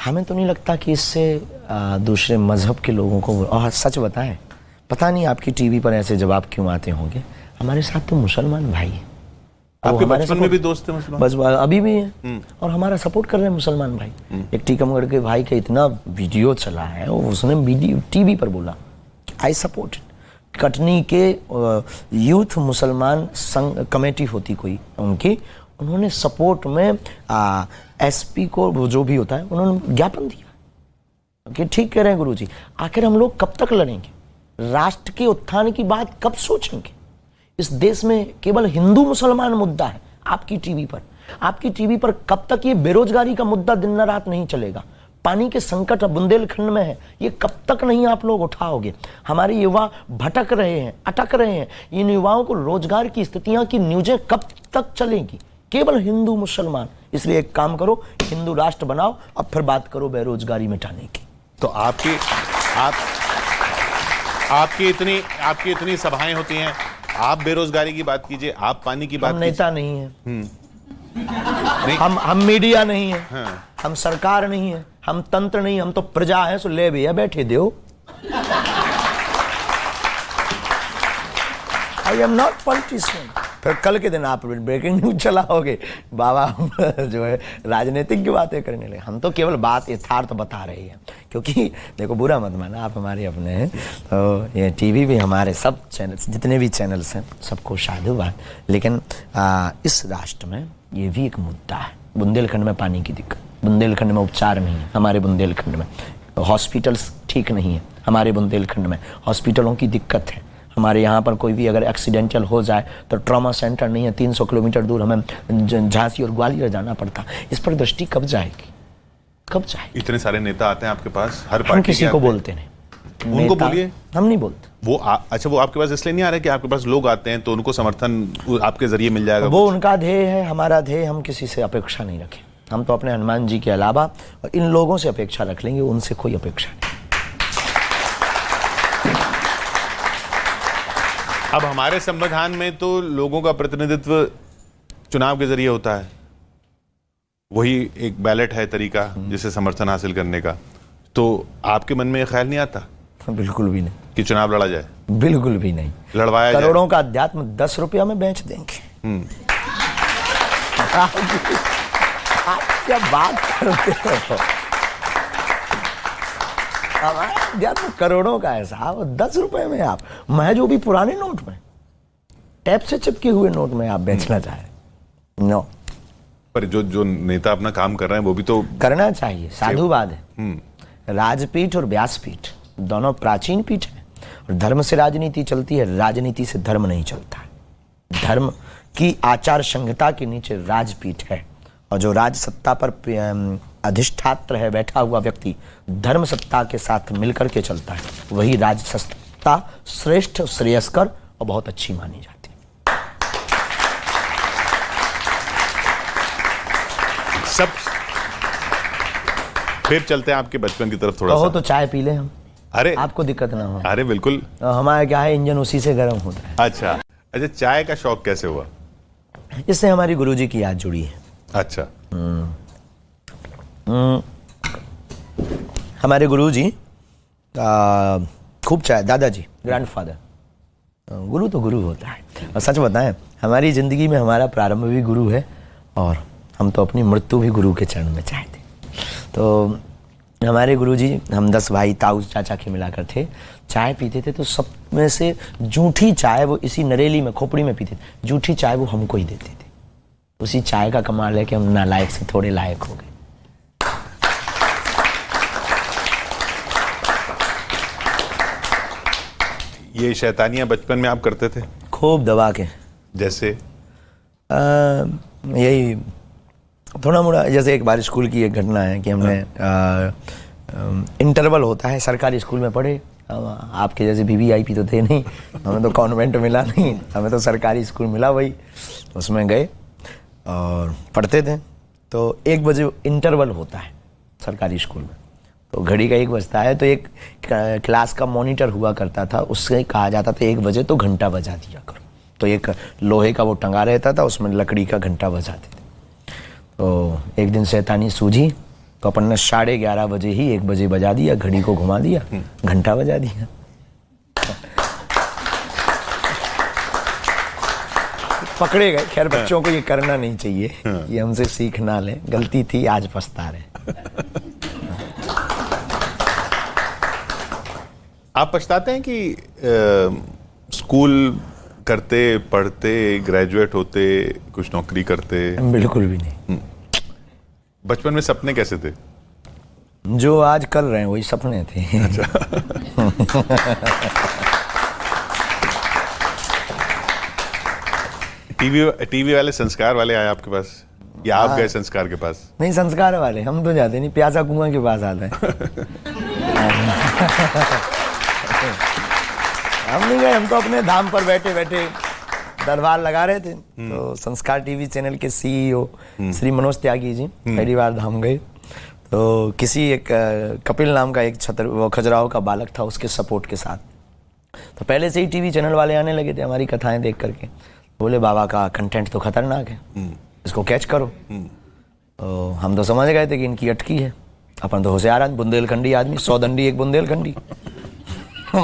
हमें तो नहीं लगता कि इससे दूसरे मजहब के लोगों को, और सच बताएं, पता नहीं आपकी टीवी पर ऐसे जवाब क्यों आते होंगे, हमारे साथ तो मुसलमान भाई हैं।
आपके बचपन में भी दोस्त थे मुसलमान?
बस अभी भी हैं और हमारा सपोर्ट कर रहे हैं मुसलमान भाई। एक टीकमगढ़ के भाई का इतना वीडियो चला है, उसने वीडियो टीवी पर बोला आई सपोर्ट। कटनी के यूथ मुसलमान संघ कमेटी होती कोई उनकी, उन्होंने सपोर्ट में एसपी को, जो भी होता है, उन्होंने ज्ञापन दिया कि ठीक कह रहे हैं गुरुजी, आखिर हम लोग कब तक लड़ेंगे? राष्ट्र के उत्थान की बात कब सोचेंगे? इस देश में केवल हिंदू मुसलमान मुद्दा है आपकी टीवी पर। आपकी टीवी पर कब तक ये बेरोजगारी का मुद्दा दिन रात नहीं चलेगा? पानी के संकट बुंदेलखंड में है, ये कब तक नहीं आप लोग उठाओगे? हमारे युवा भटक रहे हैं, अटक रहे हैं। इन युवाओं को रोजगार की स्थितियां की न्यूजें कब तक चलेंगी? केवल हिंदू मुसलमान। इसलिए एक काम करो, हिंदू राष्ट्र बनाओ, अब फिर बात करो बेरोजगारी मिटाने की।
तो आपकी इतनी सभाएं होती हैं, आप बेरोजगारी की बात कीजिए, आप पानी की बात
हम नेता नहीं है,
नहीं।
हम मीडिया नहीं है,
हाँ।
हम सरकार नहीं है, हम तंत्र नहीं, हम तो प्रजा है। सो ले भैया बैठे दो। I am not politician. फिर कल के दिन आप ब्रेकिंग न्यूज चलाओगे, बाबा जो है राजनीतिक की बातें करने लगे। हम तो केवल बात यथार्थ बता रहे हैं, क्योंकि देखो बुरा मत माना, आप हमारे अपने हैं। तो ये टीवी भी हमारे सब चैनल्स, जितने भी चैनल्स हैं, सबको साधुवाद। लेकिन इस राष्ट्र में ये भी एक मुद्दा है। बुंदेलखंड में पानी की दिक्कत, बुंदेलखंड में उपचार नहीं है, हमारे बुंदेलखंड में हॉस्पिटल्स ठीक नहीं है, हमारे बुंदेलखंड में हॉस्पिटलों की दिक्कत है, हमारे यहाँ पर कोई भी अगर एक्सीडेंटल हो जाए तो ट्रॉमा सेंटर नहीं है, 300 किलोमीटर दूर हमें झांसी और ग्वालियर जाना पड़ता। इस पर दृष्टि कब जाएगी, कब जाएगी?
इतने सारे नेता आते हैं आपके पास, हर
हम
पार्टी
किसी
के
को
आते हैं।
बोलते नहीं,
उनको
नेता-
बोलिए।
हम नहीं बोलते।
वो अच्छा, वो आपके पास इसलिए नहीं आ रहे कि आपके पास लोग आते हैं तो उनको समर्थन आपके जरिए मिल जाएगा?
वो उनका ध्येय है, हमारा ध्येय, हम किसी से अपेक्षा नहीं रखें। हम तो अपने हनुमान जी के अलावा और इन लोगों से अपेक्षा रख लेंगे, उनसे कोई अपेक्षा नहीं।
अब हमारे संविधान में तो लोगों का प्रतिनिधित्व चुनाव के जरिए होता है, वही एक बैलेट है तरीका जिसे समर्थन हासिल करने का। तो आपके मन में यह ख्याल नहीं आता
बिल्कुल भी नहीं,
कि चुनाव लड़ा जाए,
बिल्कुल भी नहीं।
लड़वाया जाए?
करोड़ों का अध्यात्म 10 रुपया में बेच देंगे। आप क्या बात करते हो? हमारा अध्यात्म करोड़ों का है साहब, 10 रुपए में आप, मैं जो भी पुराने नोट में, टैप से चिपके हुए नोट में आप बेचना चाहे, नो।
पर जो नेता अपना काम कर रहे हैं वो भी तो
करना चाहिए, साधुवाद है। राजपीठ और व्यासपीठ दोनों प्राचीन पीठ है, और धर्म से राजनीति चलती है, राजनीति से धर्म नहीं चलता है। धर्म की आचार संहिता के नीचे राजपीठ है, और जो राज सत्ता पर अधिष्ठात्र है, बैठा हुआ व्यक्ति, धर्म सत्ता के साथ मिलकर के चलता है, वही राज सत्ता श्रेष्ठ, श्रेयस्कर और बहुत अच्छी मानी जाती है।
सब। फिर चलते हैं आपके बचपन की तरफ थोड़ा
कहो
सा।
तो चाय पी ले हम,
अरे
आपको दिक्कत ना हो।
अरे बिल्कुल।
हमारा क्या है, इंजन उसी से गर्म होता है।
अच्छा अच्छा, चाय का शौक कैसे हुआ?
इससे हमारी गुरुजी की याद जुड़ी है।
अच्छा।
हमारे गुरुजी खूब चाय, दादाजी, ग्रैंडफादर। गुरु तो गुरु होता है, और सच बताएं हमारी जिंदगी में हमारा प्रारंभ भी गुरु है, और हम तो अपनी मृत्यु भी गुरु के चरण में चाहते। तो हमारे गुरुजी, हम 10 भाई ताऊ चाचा के मिलाकर थे, चाय पीते थे तो सब में से जूठी चाय वो इसी नरेली में, खोपड़ी में पीते थे। जूठी चाय वो हमको ही देते थे। उसी चाय का कमाल है कि हम नालायक से थोड़े लायक हो गए।
ये शैतानियां बचपन में आप करते थे?
खूब दबा के।
जैसे?
यही थोड़ा मोड़ा, जैसे एक बार स्कूल की एक घटना है कि हमने इंटरवल होता है, सरकारी स्कूल में पढ़े, आपके जैसे वीवीआईपी तो थे नहीं, हमें तो कॉन्वेंट मिला नहीं, हमें तो सरकारी स्कूल मिला, वही उसमें गए और पढ़ते थे। तो 1 बजे इंटरवल होता है सरकारी स्कूल में, तो घड़ी का 1 बजता है, तो एक क्लास का मॉनिटर हुआ करता था, उससे कहा जाता था 1 बजे तो घंटा बजा दिया करो। तो एक लोहे का वो टंगा रहता था, उसमें लकड़ी का घंटा बजाते थे। तो एक दिन शैतानी सूझी, तो अपन ने 11:30 बजे ही 1 बजे बजा दिया, घड़ी को घुमा दिया, घंटा बजा दिया। पकड़े गए। खैर बच्चों को ये करना नहीं चाहिए, ये हमसे सीख ना ले, गलती थी, आज पछता रहे।
आप पछताते हैं कि स्कूल करते, पढ़ते, ग्रेजुएट होते, कुछ नौकरी करते?
बिल्कुल भी नहीं।
बचपन में सपने कैसे थे?
जो आज कर रहे हैं वही सपने थे।
टीवी वाले संस्कार वाले आए आपके पास, या आप गए संस्कार के पास?
नहीं, संस्कार वाले हम तो जाते नहीं, प्यासा कुआं के पास आते हैं। हम नहीं गए, हम तो अपने धाम पर बैठे बैठे दरबार लगा रहे थे। तो संस्कार टीवी चैनल के सीईओ श्री मनोज त्यागी जी पहली बार धाम गए, तो किसी एक कपिल नाम का एक वो खजुराहो का बालक था, उसके सपोर्ट के साथ। तो पहले से ही टीवी चैनल वाले आने लगे थे हमारी कथाएं देख करके, बोले बाबा का कंटेंट तो खतरनाक है, इसको कैच करो। तो हम तो समझ गए थे कि इनकी अटकी है, अपन तो होशियार आदमी, बुंदेलखंडी आदमी, 100 दंडी एक बुंदेलखंडी। तो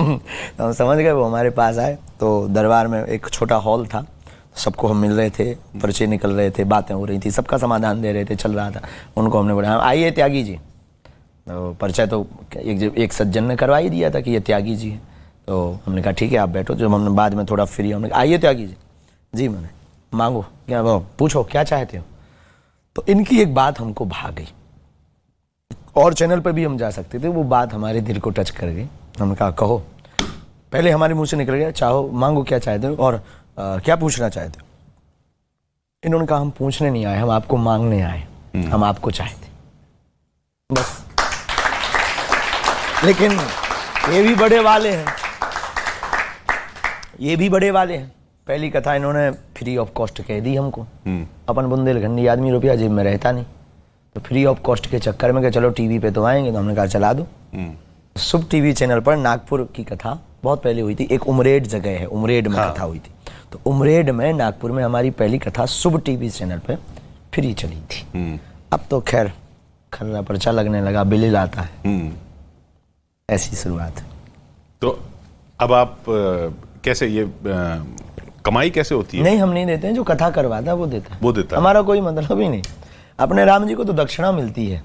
हम समझ गए, वो हमारे पास आए। तो दरबार में एक छोटा हॉल था, सबको हम मिल रहे थे, परिचय निकल रहे थे, बातें हो रही थी, सबका समाधान दे रहे थे, चल रहा था। उनको हमने बोला आइए त्यागी जी। तो परिचय तो एक सज्जन ने करवा ही दिया था कि ये त्यागी जी है। तो हमने कहा ठीक है आप बैठो। जब हमने बाद में थोड़ा फ्री, हमने कहा आइए त्यागी जी। जी मैंने मांगो, क्या वो पूछो क्या चाहते हो। तो इनकी एक बात हमको भा गई, और चैनल पर भी हम जा सकते थे, वो बात हमारे दिल को टच कर गई। हमने कहा कहो। पहले हमारे मुंह से निकल गया चाहो मांगो क्या चाहते हो और क्या पूछना चाहते हो। इन्होंने कहा हम पूछने नहीं आए, हम आपको मांगने आए, हम आपको चाहते बस। लेकिन ये भी बड़े वाले हैं, ये भी बड़े वाले हैं। पहली कथा इन्होंने फ्री ऑफ कॉस्ट कह दी हमको। अपन बुंदेलखंडी आदमी, रुपया जेब में रहता नहीं, तो फ्री ऑफ कॉस्ट के चक्कर में कि चलो टीवी पे तो आएंगे, तो हमने कहा चला दो। शुभ टीवी चैनल पर नागपुर की कथा बहुत पहले हुई थी। एक उमरेड जगह है, उमरेड में कथा हुई थी, तो उमरेड में नागपुर में हमारी पहली कथा शुभ टीवी चैनल पे फ्री चली थी। अब तो खैर खर्रा पर्चा लगने लगा, बिल आता है। ऐसी शुरुआत।
तो अब आप कैसे ये कमाई कैसे होती है?
नहीं, हम नहीं देते हैं, जो कथा करवाता है वो देता है।
वो देता है।
हमारा कोई मतलब ही नहीं। अपने राम जी को तो दक्षिणा मिलती है,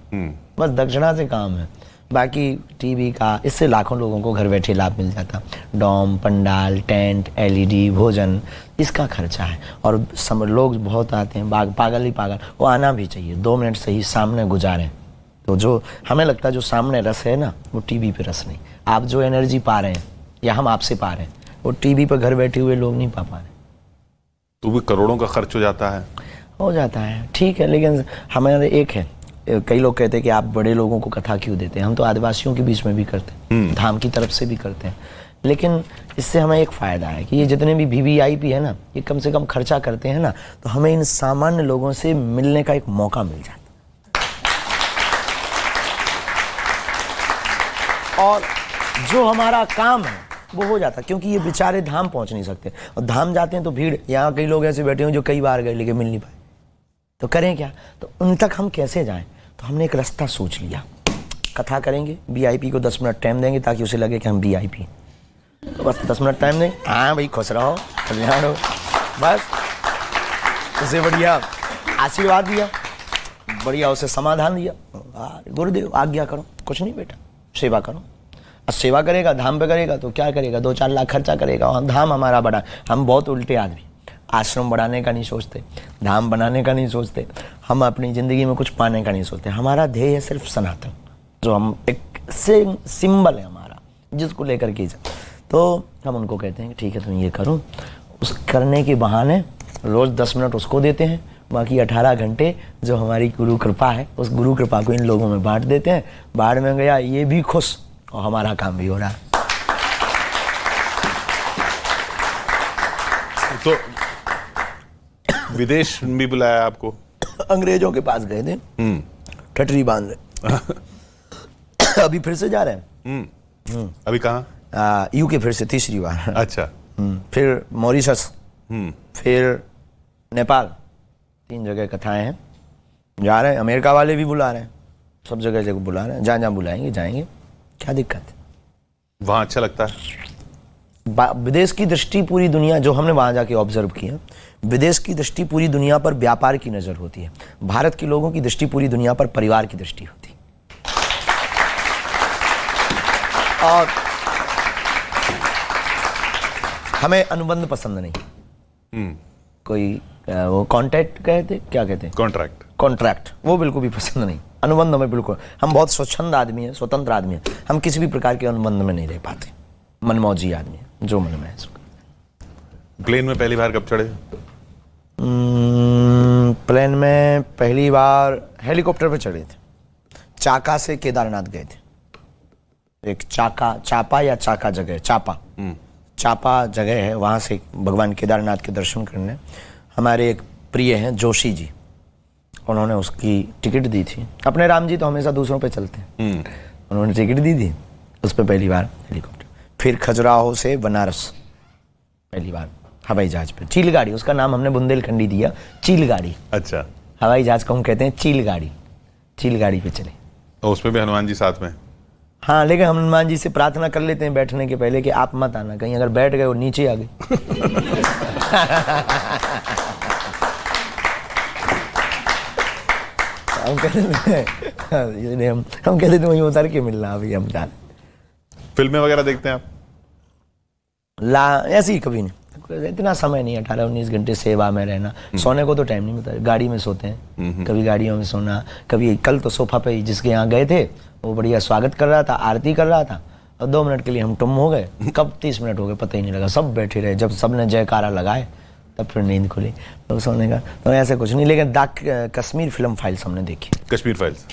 बस दक्षिणा से काम है। बाकी टीवी का इससे लाखों लोगों को घर बैठे लाभ मिल जाता। डॉम, पंडाल, टेंट, एलईडी, भोजन, इसका खर्चा है। और लोग बहुत आते हैं, पागल ही पागल, वो आना भी चाहिए। 2 मिनट सही सामने गुजारें, तो जो हमें लगता है जो सामने रस है ना, वो टीवी पे रस नहीं। आप जो एनर्जी पा रहे हैं या हम आपसे पा रहे हैं, वो टीवी पर घर बैठे हुए लोग नहीं पा रहे।
तो भी करोड़ों का खर्च
हो जाता है, ठीक है। लेकिन हमारे एक है, कई लोग कहते हैं कि आप बड़े लोगों को कथा क्यों देते हैं। हम तो आदिवासियों के बीच में भी करते हैं, धाम की तरफ से भी करते हैं। लेकिन इससे हमें एक फ़ायदा है कि ये जितने भी VVIP है ना, ये कम से कम खर्चा करते हैं ना, तो हमें इन सामान्य लोगों से मिलने का एक मौका मिल जाता है, और जो हमारा काम है वो हो जाता है। क्योंकि ये बेचारे धाम पहुंच नहीं सकते, और धाम जाते हैं तो भीड़। यहाँ कई लोग ऐसे बैठे हैं जो कई बार गए लेकिन मिल नहीं पाए, तो करें क्या? तो उन तक हम कैसे जाएं? तो हमने एक रास्ता सोच लिया, कथा करेंगे, VIP को 10 मिनट टाइम देंगे ताकि उसे लगे कि हम VIP। तो बस 10 मिनट टाइम देंगे, हाँ भाई खुश रहो, कल्याण हो, बस उसे बढ़िया आशीर्वाद दिया, बढ़िया उसे समाधान दिया, गुरुदेव आज्ञा करो, कुछ नहीं बेटा, सेवा करो। अब सेवा करेगा, धाम पे करेगा तो क्या करेगा, 2-4 लाख खर्चा करेगा, और धाम हमारा बड़ा। हम बहुत उल्टे आदमी, आश्रम बढ़ाने का नहीं सोचते, धाम बनाने का नहीं सोचते, हम अपनी ज़िंदगी में कुछ पाने का नहीं सोचते। हमारा ध्येय है सिर्फ सनातन, जो हम एक सिंबल है हमारा, जिसको लेकर के। तो हम उनको कहते हैं कि ठीक है तुम ये करो। उस करने के बहाने रोज़ 10 मिनट उसको देते हैं, बाकी 18 घंटे जो हमारी गुरु कृपा है, उस गुरु कृपा को इन लोगों में बांट देते हैं। बाढ़ में गया ये भी खुश, और हमारा काम भी हो रहा है।
तो विदेश भी बुलाया आपको?
अंग्रेजों के पास गए थे, ठटरी बांध रहे। अभी फिर से जा रहे हैं।
अभी कहाँ?
UK फिर से 3री बार।
अच्छा।
फिर मॉरिशस, फिर नेपाल, 3 जगह कथाएं हैं। जा रहे हैं, अमेरिका वाले भी बुला रहे हैं, सब जगह जगह बुला रहे हैं। जहाँ जहाँ बुलाएंगे जाएंगे, क्या दिक्कत है?
वहाँ अच्छा लगता है?
विदेश की दृष्टि पूरी दुनिया, जो हमने वहाँ जाके ऑब्जर्व किया, विदेश की दृष्टि पूरी दुनिया पर व्यापार की नज़र होती है। भारत के लोगों की दृष्टि पूरी दुनिया पर परिवार की दृष्टि होती है। और हमें अनुबंध पसंद नहीं। कोई वो कॉन्ट्रैक्ट कहते, क्या कहते हैं, कॉन्ट्रैक्ट, वो बिल्कुल भी पसंद नहीं। अनुबंध में बिल्कुल, हम बहुत स्वच्छंद आदमी हैं, स्वतंत्र आदमी हैं, हम किसी भी प्रकार के अनुबंध में नहीं रह पाते, मनमौजी आदमी है, जो मन में है।
प्लेन में पहली बार कब चढ़े?
प्लेन में पहली बार हेलीकॉप्टर पे चढ़े थे। चाका से केदारनाथ गए थे। एक चापा या चाका जगह, चापा जगह है, वहाँ से भगवान केदारनाथ के दर्शन करने हमारे एक प्रिय हैं जोशी जी, उन्होंने उसकी टिकट दी थी। अपने राम जी तो हमेशा दूसरों पे चलते हैं, उन्होंने टिकट दी थी, उस पर पहली बार हेलीकॉप्टर। फिर खजुराहो से बनारस पहली बार हवाई जहाज पे, चील गाड़ी, उसका नाम हमने बुंदेलखंडी दिया, चील गाड़ी।
अच्छा।
हवाई जहाज को हम कहते हैं चील गाड़ी पे चले।
और उसमें भी हनुमान जी साथ में?
हाँ, लेकिन हम हनुमान जी से प्रार्थना कर लेते हैं बैठने के पहले कि आप मत आना, कहीं अगर बैठ गए वो नीचे आ गए। हम कहते थे वहीं उतर के मिलना, अभी हम जाने।
फिल्में वगैरह देखते हैं आप?
ऐसे ही कभी नहीं, इतना समय नहीं, 18-19 घंटे सेवा में रहना, सोने को तो टाइम नहीं मिलता। गाड़ी में सोते हैं, कभी गाड़ियों में सोना, कभी कल तो सोफा पे जिसके यहाँ गए थे वो बढ़िया स्वागत कर रहा था, आरती कर रहा था, और 2 मिनट के लिए हम टुम हो गए, कब 30 मिनट हो गए पता ही नहीं लगा। सब बैठे रहे, जब सबने जयकारा लगाए तब फिर नींद खुली, तो सोने का। तो ऐसे कुछ नहीं, लेकिन कश्मीर फिल्म फाइल्स हमने देखी।
कश्मीर फाइल्स,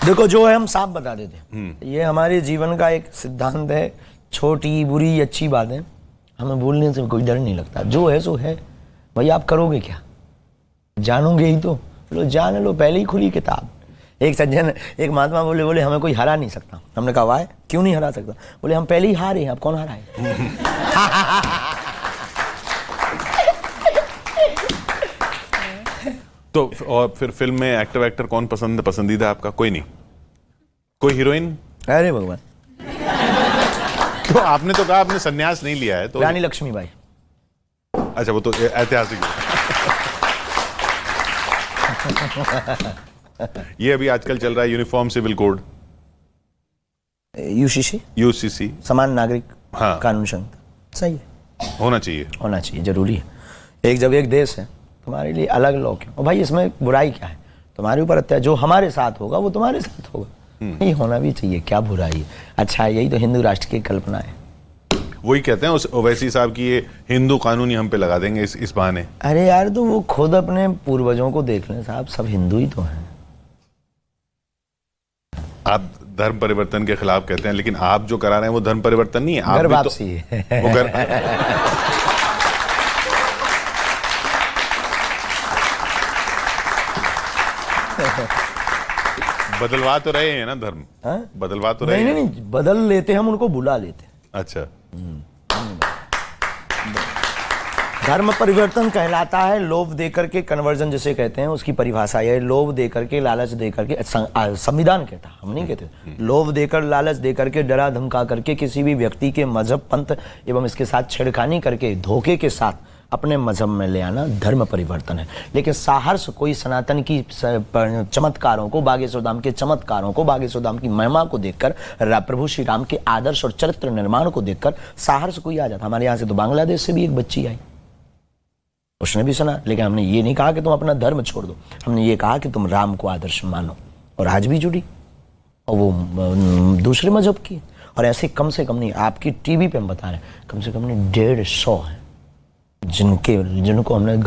देखो जो है हम साफ बता देते हैं, ये हमारे जीवन का एक सिद्धांत है। छोटी बुरी अच्छी बातें हमें बोलने से कोई डर नहीं लगता, जो है सो है। भाई आप करोगे क्या, जानोगे ही तो, लो जान लो, पहले ही खुली किताब। एक सज्जन, एक महात्मा बोले हमें कोई हरा नहीं सकता। हमने कहा वाह, क्यों नहीं हरा सकता? बोले हम पहले ही हारे हैं, अब कौन हराए?
तो और फिर फिल्म में एक्टर कौन पसंदीदा आपका? कोई नहीं, कोई हीरोइन?
अरे भगवान,
तो आपने तो कहा आपने संन्यास नहीं लिया है, तो
रानी लक्ष्मीबाई।
अच्छा, वो तो ऐतिहासिक है। ये अभी आजकल चल रहा है यूनिफॉर्म सिविल कोड, यूसीसी,
समान नागरिक
हाँ,
कानून संहिता। सही है,
होना चाहिए,
होना चाहिए, जरूरी है। जब एक देश है, तुम्हारे लिए अलग लॉ क्यों? और भाई इसमें बुराई क्या है? तुम्हारे ऊपर अत्याचार जो हमारे साथ होगा वो तुम्हारे साथ होगा, ये होना भी चाहिए, क्या बुराई है? अच्छा, यही तो हिंदू राष्ट्र की कल्पना है।
वही कहते हैं उस ओवैसी साहब की, ये हिंदू कानून ही हम पे लगा देंगे इस बहाने।
अरे यार, तो वो खुद अपने पूर्वजों को देख लें साहब, सब हिंदू ही तो हैं।
आप धर्म परिवर्तन के खिलाफ कहते हैं, लेकिन आप जो करा रहे हैं वो धर्म परिवर्तन नहीं है, आप
घर
भी
वापसी
तो,
है।
वो घर बदलवा तो रहे हैं ना धर्म, बदलवा तो रहे हैं।
नहीं, बदल लेते, हम उनको बुला लेते।
अच्छा,
धर्म परिवर्तन कहलाता है लोभ देकर के, कन्वर्जन जिसे कहते हैं, उसकी परिभाषा है लोभ देकर के, लालच देकर के। संविधान कहता, हम नहीं कहते। लोभ देकर, लालच देकर के, डरा धमका करके किसी भी व्यक्ति के मजहब, पंथ एवं इसके साथ छेड़खानी करके धोखे के साथ अपने मजहब में ले आना धर्म परिवर्तन है। लेकिन साहर्ष कोई सनातन की चमत्कारों को, बागेश्वर धाम के चमत्कारों को, बागेश्वर धाम की महिमा को देखकर, प्रभु श्री राम के आदर्श और चरित्र निर्माण को देखकर साहर्ष कोई आ जाता। हमारे यहाँ से तो बांग्लादेश से भी एक बच्ची आई, उसने भी सुना, लेकिन हमने ये नहीं कहा कि तुम अपना धर्म छोड़ दो, हमने ये कहा कि तुम राम को आदर्श मानो, और आज भी जुड़ी, और वो दूसरे मजहब की। और ऐसे कम से कम नहीं, आपकी टीवी पे हम बता रहे हैं, कम से कम नहीं 150 है जिनको हमने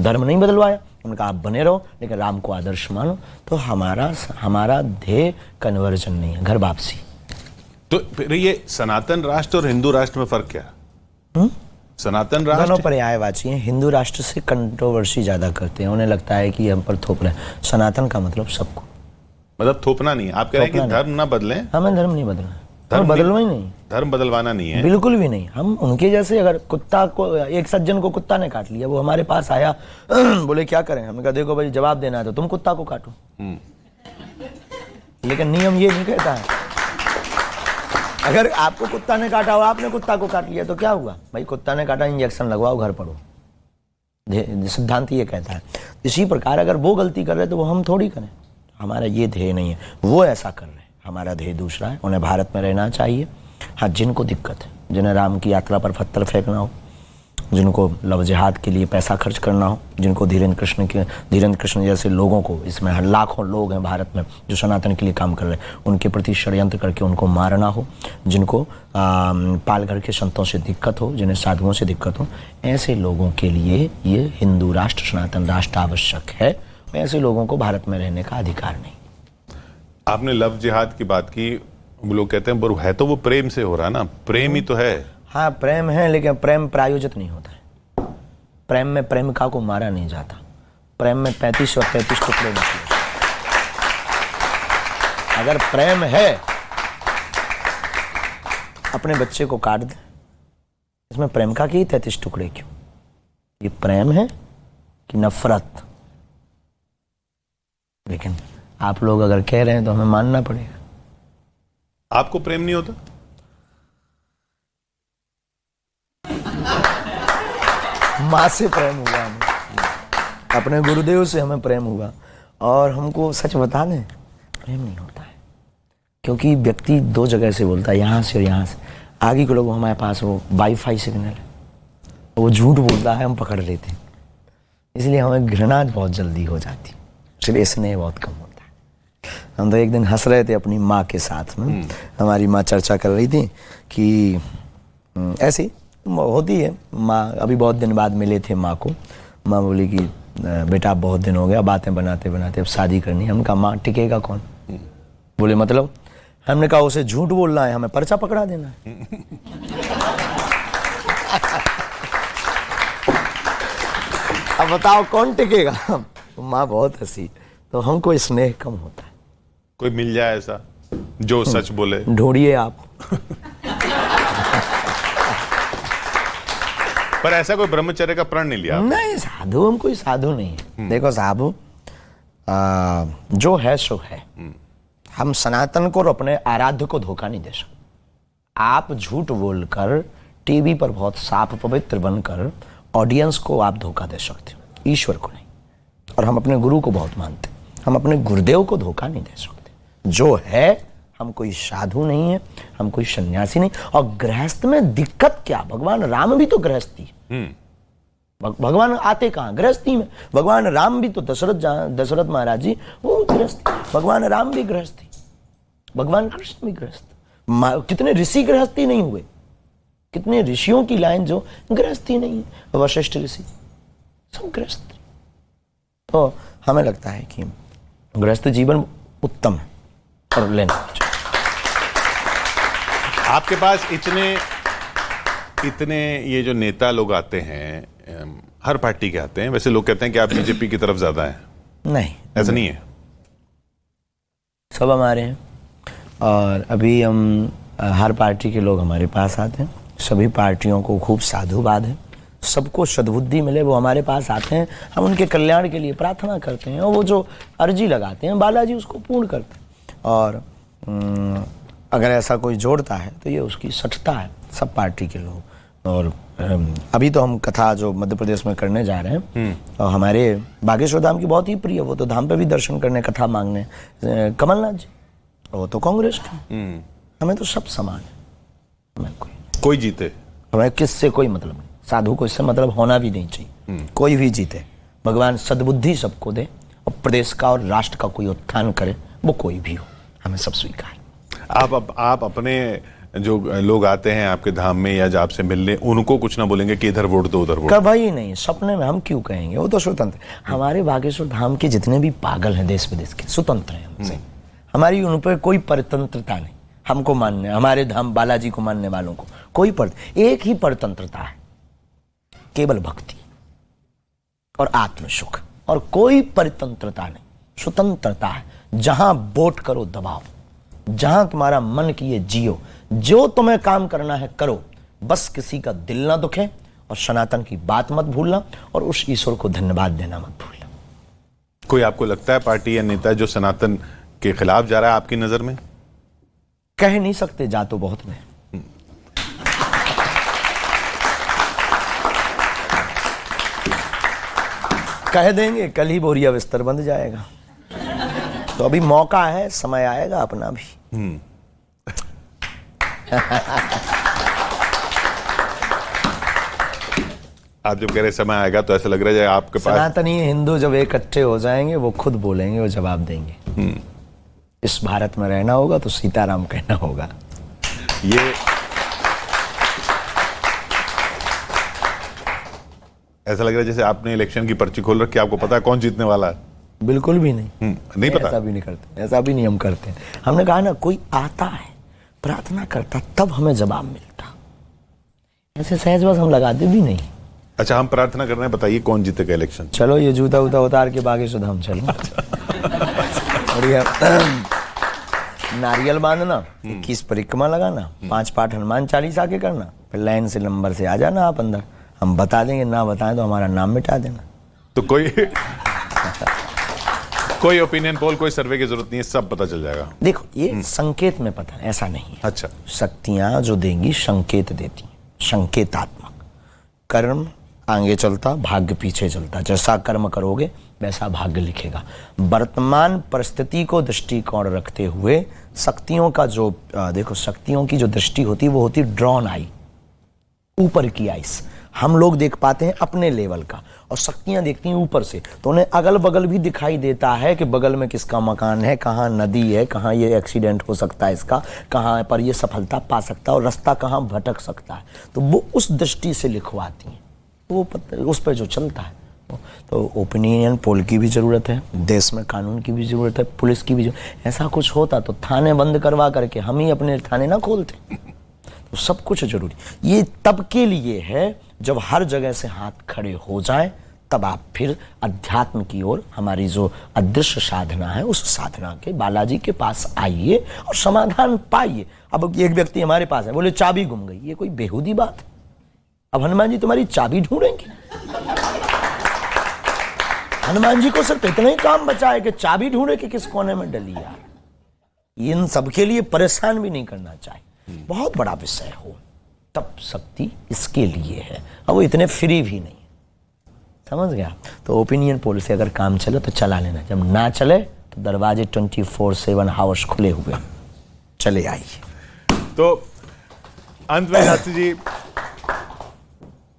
धर्म नहीं बदलवाया। हमने कहा आप बने रहो, लेकिन राम को आदर्श मानो। तो हमारा ध्येय कन्वर्जन नहीं है, घर वापसी।
तो फिर ये सनातन राष्ट्र और हिंदू राष्ट्र में फर्क क्या है? सनातन राष्ट्र
दोनों पर्यायवाची हैं। हिंदू राष्ट्र से कंट्रोवर्सी ज्यादा करते हैं, उन्हें लगता है कि हम पर थोप रहे हैं। सनातन का मतलब सबको,
मतलब थोपना नहीं। आप कह रहे हैं कि धर्म ना बदलें?
हमें धर्म नहीं बदलना, धर्म बदलना ही नहीं,
धर्म बदलवाना नहीं है,
बिल्कुल भी नहीं। हम उनके जैसे, अगर कुत्ता को, एक सज्जन को कुत्ता ने काट लिया, वो हमारे पास आया, बोले क्या करें? हमने कहा देखो भाई, जवाब देना है तो तुम कुत्ता को काटो, लेकिन नियम ये नहीं कहता है। अगर आपको कुत्ता ने काटा और आपने कुत्ता को काट लिया तो क्या हुआ? भाई कुत्ता ने काटा, इंजेक्शन लगवाओ, घर पड़ो। सिद्धांत ये कहता है। इसी प्रकार अगर वो गलती कर रहे तो वो हम थोड़ी करें। हमारा ये ध्येय नहीं है, वो ऐसा कर रहे हैं, हमारा ध्येय दूसरा है। उन्हें भारत में रहना चाहिए। हाँ, जिनको दिक्कत है, जिन्हें राम की यात्रा पर पत्थर फेंकना हो, जिनको लव जिहाद के लिए पैसा खर्च करना हो, जिनको धीरेन्द्र कृष्ण जैसे लोगों को, इसमें लाखों लोग हैं भारत में जो सनातन के लिए काम कर रहे हैं, उनके प्रति षड्यंत्र करके उनको मारना हो, जिनको पालघर के संतों से दिक्कत हो, जिन्हें साधुओं से दिक्कत हो, ऐसे लोगों के लिए ये हिंदू राष्ट्र, सनातन राष्ट्र आवश्यक है। ऐसे लोगों को भारत में रहने का अधिकार नहीं।
आपने लव जिहाद की बात की, वो लोग कहते हैं है तो वो प्रेम से हो रहा ना, प्रेम ही तो है।
हाँ, प्रेम है, लेकिन प्रेम प्रायोजित नहीं होता है। प्रेम में प्रेमिका को मारा नहीं जाता, प्रेम में 35 और 33 टुकड़े नहीं। अगर प्रेम है, अपने बच्चे को काट दे, इसमें प्रेमिका के ही 33 टुकड़े क्यों? ये प्रेम है कि नफरत? लेकिन आप लोग अगर कह रहे हैं तो हमें मानना पड़ेगा।
आपको प्रेम नहीं होता?
माँ से प्रेम हुआ हमें, अपने गुरुदेव से हमें प्रेम हुआ, और हमको सच बता दें, प्रेम नहीं होता है। क्योंकि व्यक्ति 2 जगह से बोलता है, यहाँ से और यहाँ से। आगे के लोग हमारे पास वो वाईफाई सिग्नल है, वो झूठ बोलता है, हम पकड़ लेते हैं, इसलिए हमें घृणा बहुत जल्दी हो जाती है। इसलिए स्नेह बहुत कम होता है। हम तो एक दिन हंस रहे थे अपनी माँ के साथ में, हमारी माँ चर्चा कर रही थी कि ऐसी होती है माँ। अभी बहुत दिन बाद मिले थे माँ को, माँ बोली कि बेटा आप बहुत दिन हो गया बातें बनाते बनाते, अब शादी करनी है। हम कहा माँ टिकेगा कौन? बोले मतलब? हमने कहा उसे झूठ बोलना है, हमें पर्चा पकड़ा देना है। अब बताओ कौन टिकेगा? माँ बहुत हंसी। तो हमको स्नेह कम होता है।
कोई मिल जाए ऐसा जो सच बोले?
ढूंढिए आप।
पर ऐसा कोई ब्रह्मचर्य का प्रण नहीं लिया?
नहीं, साधु हम कोई साधु नहीं है। देखो साधु जो है सो है। हम सनातन को और अपने आराध्य को धोखा नहीं दे सकते। आप झूठ बोलकर टीवी पर बहुत साफ पवित्र बनकर ऑडियंस को आप धोखा दे सकते हो, ईश्वर को नहीं। और हम अपने गुरु को बहुत मानते हैं, हम अपने गुरुदेव को धोखा नहीं दे सकते। जो है, हम कोई साधु नहीं है, हम कोई सन्यासी नहीं। और गृहस्थ में दिक्कत क्या? भगवान राम भी तो गृहस्थी, भगवान आते कहाँ? गृहस्थी में। भगवान राम भी तो दशरथ महाराज जी वो गृहस्थी, भगवान राम भी गृहस्थी, भगवान कृष्ण भी गृहस्थ। कितने ऋषि गृहस्थी नहीं हुए? कितने ऋषियों की लाइन जो गृहस्थी नहीं है, वशिष्ठ ऋषि सब गृहस्थ। तो हमें लगता है कि गृहस्थ जीवन उत्तम है और लेना चाहिए।
आपके पास इतने ये जो नेता लोग आते हैं, हर पार्टी के आते हैं, वैसे लोग कहते हैं कि आप बीजेपी की तरफ ज्यादा हैं।
नहीं,
ऐसा नहीं है।
सब हमारे हैं और अभी हम हर पार्टी के लोग हमारे पास आते हैं। सभी पार्टियों को खूब साधुवाद है, सबको सद्बुद्धि मिले वो हमारे पास आते हैं। हम उनके कल्याण के लिए प्रार्थना करते हैं और वो जो अर्जी लगाते हैं बालाजी उसको पूर्ण करते हैं। और अगर ऐसा कोई जोड़ता है तो ये उसकी सठता है, सब पार्टी के लोग। और अभी तो हम कथा जो मध्य प्रदेश में करने जा रहे हैं, और हमारे बागेश्वर धाम की बहुत ही प्रिय, वो तो धाम पे भी दर्शन करने कथा मांगने कमलनाथ जी, वो तो कांग्रेस के। हमें तो सब समान है, हमें
कोई जीते,
हमें किससे कोई मतलब नहीं। साधु को इससे मतलब होना भी नहीं चाहिए। कोई भी जीते, भगवान सद्बुद्धि सबको दे और प्रदेश का और राष्ट्र का कोई उत्थान करे, वो कोई भी हो, हमें सब स्वीकार।
आप अपने जो लोग आते हैं आपके धाम में या आपसे मिलने, उनको कुछ ना बोलेंगे कि इधर वोट दो उधर वोट?
कभी नहीं, सपने में हम क्यों कहेंगे? वो तो स्वतंत्र। हमारे बागेश्वर धाम के जितने भी पागल हैं देश विदेश के, स्वतंत्र हैं हमसे। हमारी उन पर कोई परतंत्रता नहीं। हमको मानने, हमारे धाम बालाजी को मानने वालों को कोई एक ही परतंत्रता है, केवल भक्ति और आत्मसुख, और कोई परतंत्रता नहीं, स्वतंत्रता है। जहां वोट करो दबाओ, जहां तुम्हारा मन किए जियो, जो तुम्हें काम करना है करो, बस किसी का दिल ना दुखे और सनातन की बात मत भूलना और उस ईश्वर को धन्यवाद देना मत भूलना।
कोई आपको लगता है पार्टी या नेता जो सनातन के खिलाफ जा रहा है आपकी नजर में?
कह नहीं सकते, जा तो बहुत में। कह देंगे कल ही बोरिया बिस्तर बंध जाएगा। तो अभी मौका है, समय आएगा अपना भी।
आप जब कह रहे समय आएगा तो ऐसा लग रहा है आपके पास
सनातनी हिंदू जब इकट्ठे हो जाएंगे वो खुद बोलेंगे, वो जवाब देंगे। इस भारत में रहना होगा तो सीताराम कहना होगा।
ये ऐसा लग रहा है जैसे आपने इलेक्शन की पर्ची खोल रखी, आपको पता है कौन जीतने वाला है?
बिल्कुल भी नहीं।
नहीं पता?
ऐसा भी नहीं करते, ऐसा भी नहीं हम करते। हमने कहा ना, कोई आता है प्रार्थना करता तब हमें जवाब मिलता, ऐसे सहज बस हम लगाते भी नहीं।
अच्छा, हम प्रार्थना कर रहे हैं, बताइए कौन जीतेगा इलेक्शन?
चलो ये जूता उता उतार के बागेश्वर धाम चलो। बढ़िया। नारियल बांधना, 21 परिक्रमा लगाना, 5 पाठ हनुमान चालीसा के करना, फिर लाइन से नंबर से आ जाना आप अंदर। हम बता देंगे, ना बताएं तो हमारा नाम मिटा देना।
तो कोई ओपिनियन पोल, कोई सर्वे की जरूरत नहीं है, सब पता चल जाएगा।
देखो ये संकेत में पता है, ऐसा नहीं है।
अच्छा,
शक्तियां जो देंगी संकेत देती, संकेतात्मक। कर्म आगे चलता, भाग्य पीछे चलता। जैसा कर्म करोगे वैसा भाग्य लिखेगा। वर्तमान परिस्थिति को दृष्टिकोण रखते हुए शक्तियों का जो देखो, शक्तियों की जो दृष्टि होती है वो होती ड्रॉन आई, ऊपर की आइस। हम लोग देख पाते हैं अपने लेवल का, और शक्तियां देखती हैं ऊपर से, तो उन्हें अगल बगल भी दिखाई देता है कि बगल में किसका मकान है, कहाँ नदी है, कहाँ ये एक्सीडेंट हो सकता है इसका, कहाँ पर ये सफलता पा सकता है और रास्ता कहाँ भटक सकता है। तो वो उस दृष्टि से लिखवाती हैं, वो उस पर जो चलता है। तो ओपिनियन पोल की भी ज़रूरत है, देश में कानून की भी ज़रूरत है, पुलिस की भी ऐसा कुछ होता तो थाने बंद करवा करके हम ही अपने थाने ना खोलते। तो सब कुछ जरूरी, ये तब के लिए है जब हर जगह से हाथ खड़े हो जाएं, तब आप फिर अध्यात्म की ओर, हमारी जो अदृश्य साधना है उस साधना के बालाजी के पास आइए और समाधान पाइए। अब एक व्यक्ति हमारे पास है, बोले चाबी गुम गई, ये कोई बेहूदी बात है? अब हनुमान जी तुम्हारी चाबी ढूंढेंगे? हनुमान जी को सिर्फ इतना ही काम बचा है कि चाबी ढूंढे कि किस कोने में डली यार। इन सबके लिए परेशान भी नहीं करना चाहिए, बहुत बड़ा विषय हो तब शक्ति इसके लिए है, और वो इतने फ्री भी नहीं, समझ गया? तो ओपिनियन पोल से अगर काम चले तो चला लेना, जब ना चले तो दरवाजे 24/7 हाउस खुले हुए, चले आइए।
तो अंत में शास्त्री जी,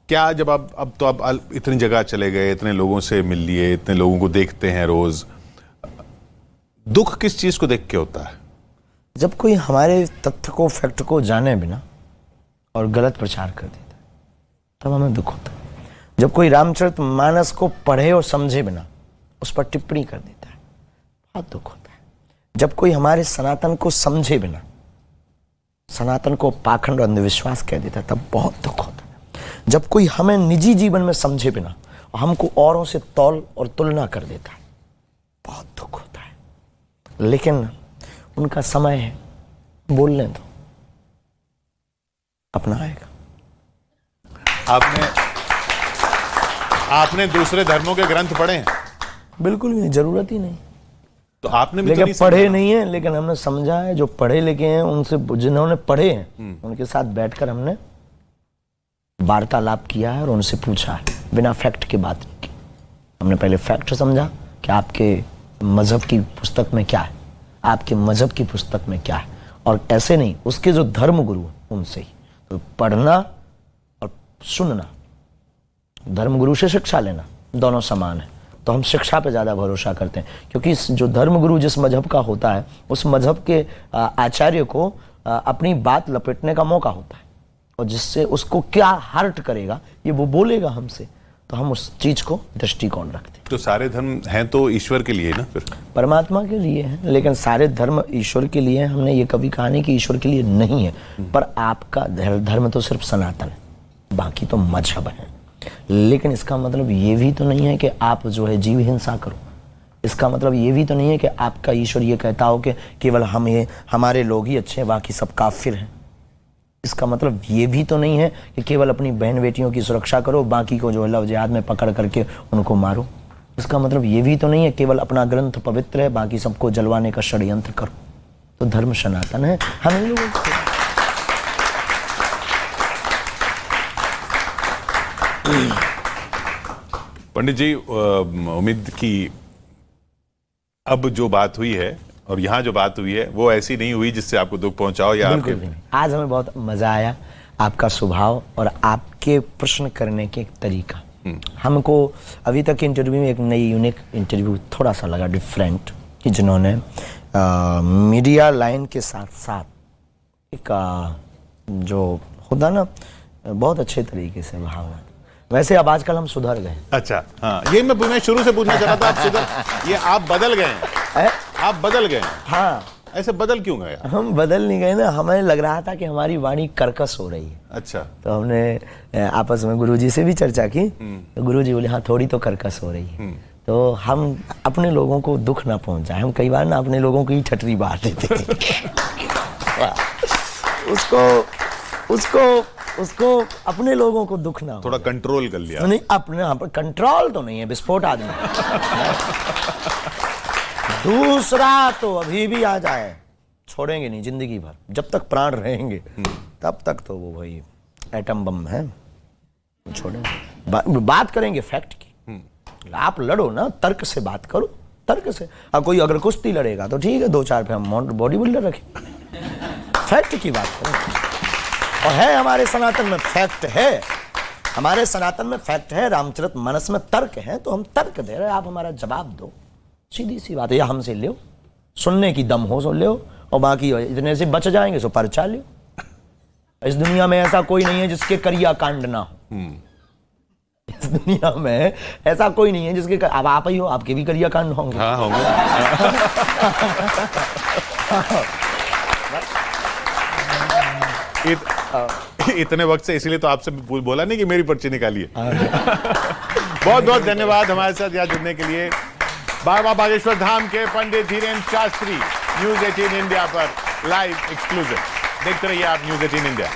क्या जब आप इतनी जगह चले गए, इतने लोगों से मिल लिए, इतने लोगों को देखते हैं रोज, दुख किस चीज को देख के होता है?
जब कोई हमारे तथ्य को, फैक्ट को जाने बिना और गलत प्रचार कर देता है, तब हमें दुख होता है। जब कोई रामचरितमानस को पढ़े और समझे बिना उस पर टिप्पणी कर देता है, बहुत दुख होता है। जब कोई हमारे सनातन को समझे बिना सनातन को पाखंड और अंधविश्वास कह देता है, तब बहुत दुख होता है। जब कोई हमें निजी जीवन में समझे बिना और हमको औरों से तौल और तुलना कर देता है, बहुत दुख होता है। लेकिन उनका समय है, बोलने दो, अपना आएगा।
आपने दूसरे धर्मों के ग्रंथ पढ़े हैं?
बिल्कुल भी नहीं, जरूरत ही नहीं।
तो आपने भी
लेकिन पढ़े नहीं है, लेकिन हमने समझा है। जो पढ़े लिखे हैं उनसे, जिन्होंने पढ़े हैं उनके साथ बैठकर हमने वार्तालाप किया है और उनसे पूछा है, बिना फैक्ट की बात नहीं की। हमने पहले फैक्ट समझा कि आपके मजहब की पुस्तक में क्या है, आपके मजहब की पुस्तक में क्या है, और ऐसे नहीं, उसके जो धर्म गुरु हैं उनसे ही। तो पढ़ना और सुनना, धर्म गुरु से शिक्षा लेना, दोनों समान है। तो हम शिक्षा पे ज़्यादा भरोसा करते हैं, क्योंकि जो धर्म गुरु जिस मजहब का होता है, उस मजहब के आचार्य को अपनी बात लपेटने का मौका होता है, और जिससे उसको क्या हर्ट करेगा ये वो बोलेगा हमसे, तो हम उस चीज को दृष्टिकोण रखते हैं।
तो सारे धर्म हैं तो ईश्वर के लिए ना, फिर
परमात्मा के लिए हैं, लेकिन सारे धर्म ईश्वर के लिए हैं। हमने ये कभी कहा नहीं कि ईश्वर के लिए नहीं है, पर आपका धर्म तो सिर्फ सनातन है, बाकी तो मजहब है। लेकिन इसका मतलब ये भी तो नहीं है कि आप जो है जीव हिंसा करो। इसका मतलब ये भी तो नहीं है कि आपका ईश्वर ये कहता हो कि केवल हमारे लोग ही अच्छे हैं, बाकी सब काफिर हैं। इसका मतलब ये भी तो नहीं है कि केवल अपनी बहन बेटियों की सुरक्षा करो, बाकी को जो है लव जिहाद में पकड़ करके उनको मारो। इसका मतलब ये भी तो नहीं है केवल अपना ग्रंथ पवित्र है, बाकी सबको जलवाने का षड्यंत्र करो। तो धर्म सनातन है, हम लोग
पंडित जी, उम्मीद की अब जो बात हुई है और यहाँ जो बात हुई है वो ऐसी नहीं हुई जिससे आपको दुख पहुंचाओ या
बिल्कुल भी नहीं। आज हमें बहुत मजा आया, आपका स्वभाव और आपके प्रश्न करने के तरीका। हमको अभी तक के इंटरव्यू में एक नई यूनिक इंटरव्यू थोड़ा सा लगा डिफरेंट, कि जिन्होंने मीडिया लाइन के साथ साथ एक जो होता ना, बहुत अच्छे तरीके से भावना। वैसे अब आजकल हम सुधर गए।
अच्छा, हाँ, ये मैं शुरू से पूछना चाह रहा था, आप सुधर, ये आप बदल गए हैं, आप बदल गए।
हाँ,
ऐसे बदल क्यों गए?
हम बदल नहीं गए ना, हमें लग रहा था कि हमारी वाणी कर्कश हो रही है।
अच्छा,
तो हमने आपस में गुरुजी से भी चर्चा की, तो गुरुजी बोले हाँ थोड़ी तो कर्कश हो रही है। तो हम अपने लोगों को दुख ना पहुंचाए। हम कई बार ना अपने लोगों की ठटरी बांट देते थे। उसको अपने लोगों को दुख ना हो,
थोड़ा कंट्रोल कर लिया।
नहीं, अपने यहाँ पर कंट्रोल तो नहीं है, विस्फोट आदमी। दूसरा तो अभी भी आ जाए, छोड़ेंगे नहीं जिंदगी भर, जब तक प्राण रहेंगे तब तक तो वो भाई एटम बम है, छोड़ेंगे। बात करेंगे फैक्ट की। आप लड़ो ना, तर्क से बात करो, तर्क से। अब कोई अगर कुश्ती लड़ेगा तो ठीक है, 2-4 पे हम बॉडी बिल्डर रखें। फैक्ट की बात करें, और है हमारे सनातन में फैक्ट है, हमारे सनातन में फैक्ट है, रामचरितमानस में तर्क है, तो हम तर्क दे रहे हैं, आप हमारा जवाब दो। सीधी सी बात है, या हमसे लो, सुनने की दम हो सो लो, और बाकी इतने से बच जाएंगे सो पर्चा लो। इस दुनिया में ऐसा कोई नहीं है जिसके करिया कांड ना हो। इस दुनिया में ऐसा कोई नहीं है जिसके अब आप ही हो, आपके भी करिया कांड होंगे।
हाँ होंगे। इतने वक्त से इसीलिए तो आपसे बोला नहीं कि मेरी पर्ची निकालिए। बहुत बहुत धन्यवाद हमारे साथ यहाँ जुड़ने के लिए। बाबा बागेश्वर धाम के पंडित धीरेन्द्र शास्त्री न्यूज़ 18 इंडिया पर लाइव एक्सक्लूसिव देखते रहिए आप न्यूज़ 18 इंडिया।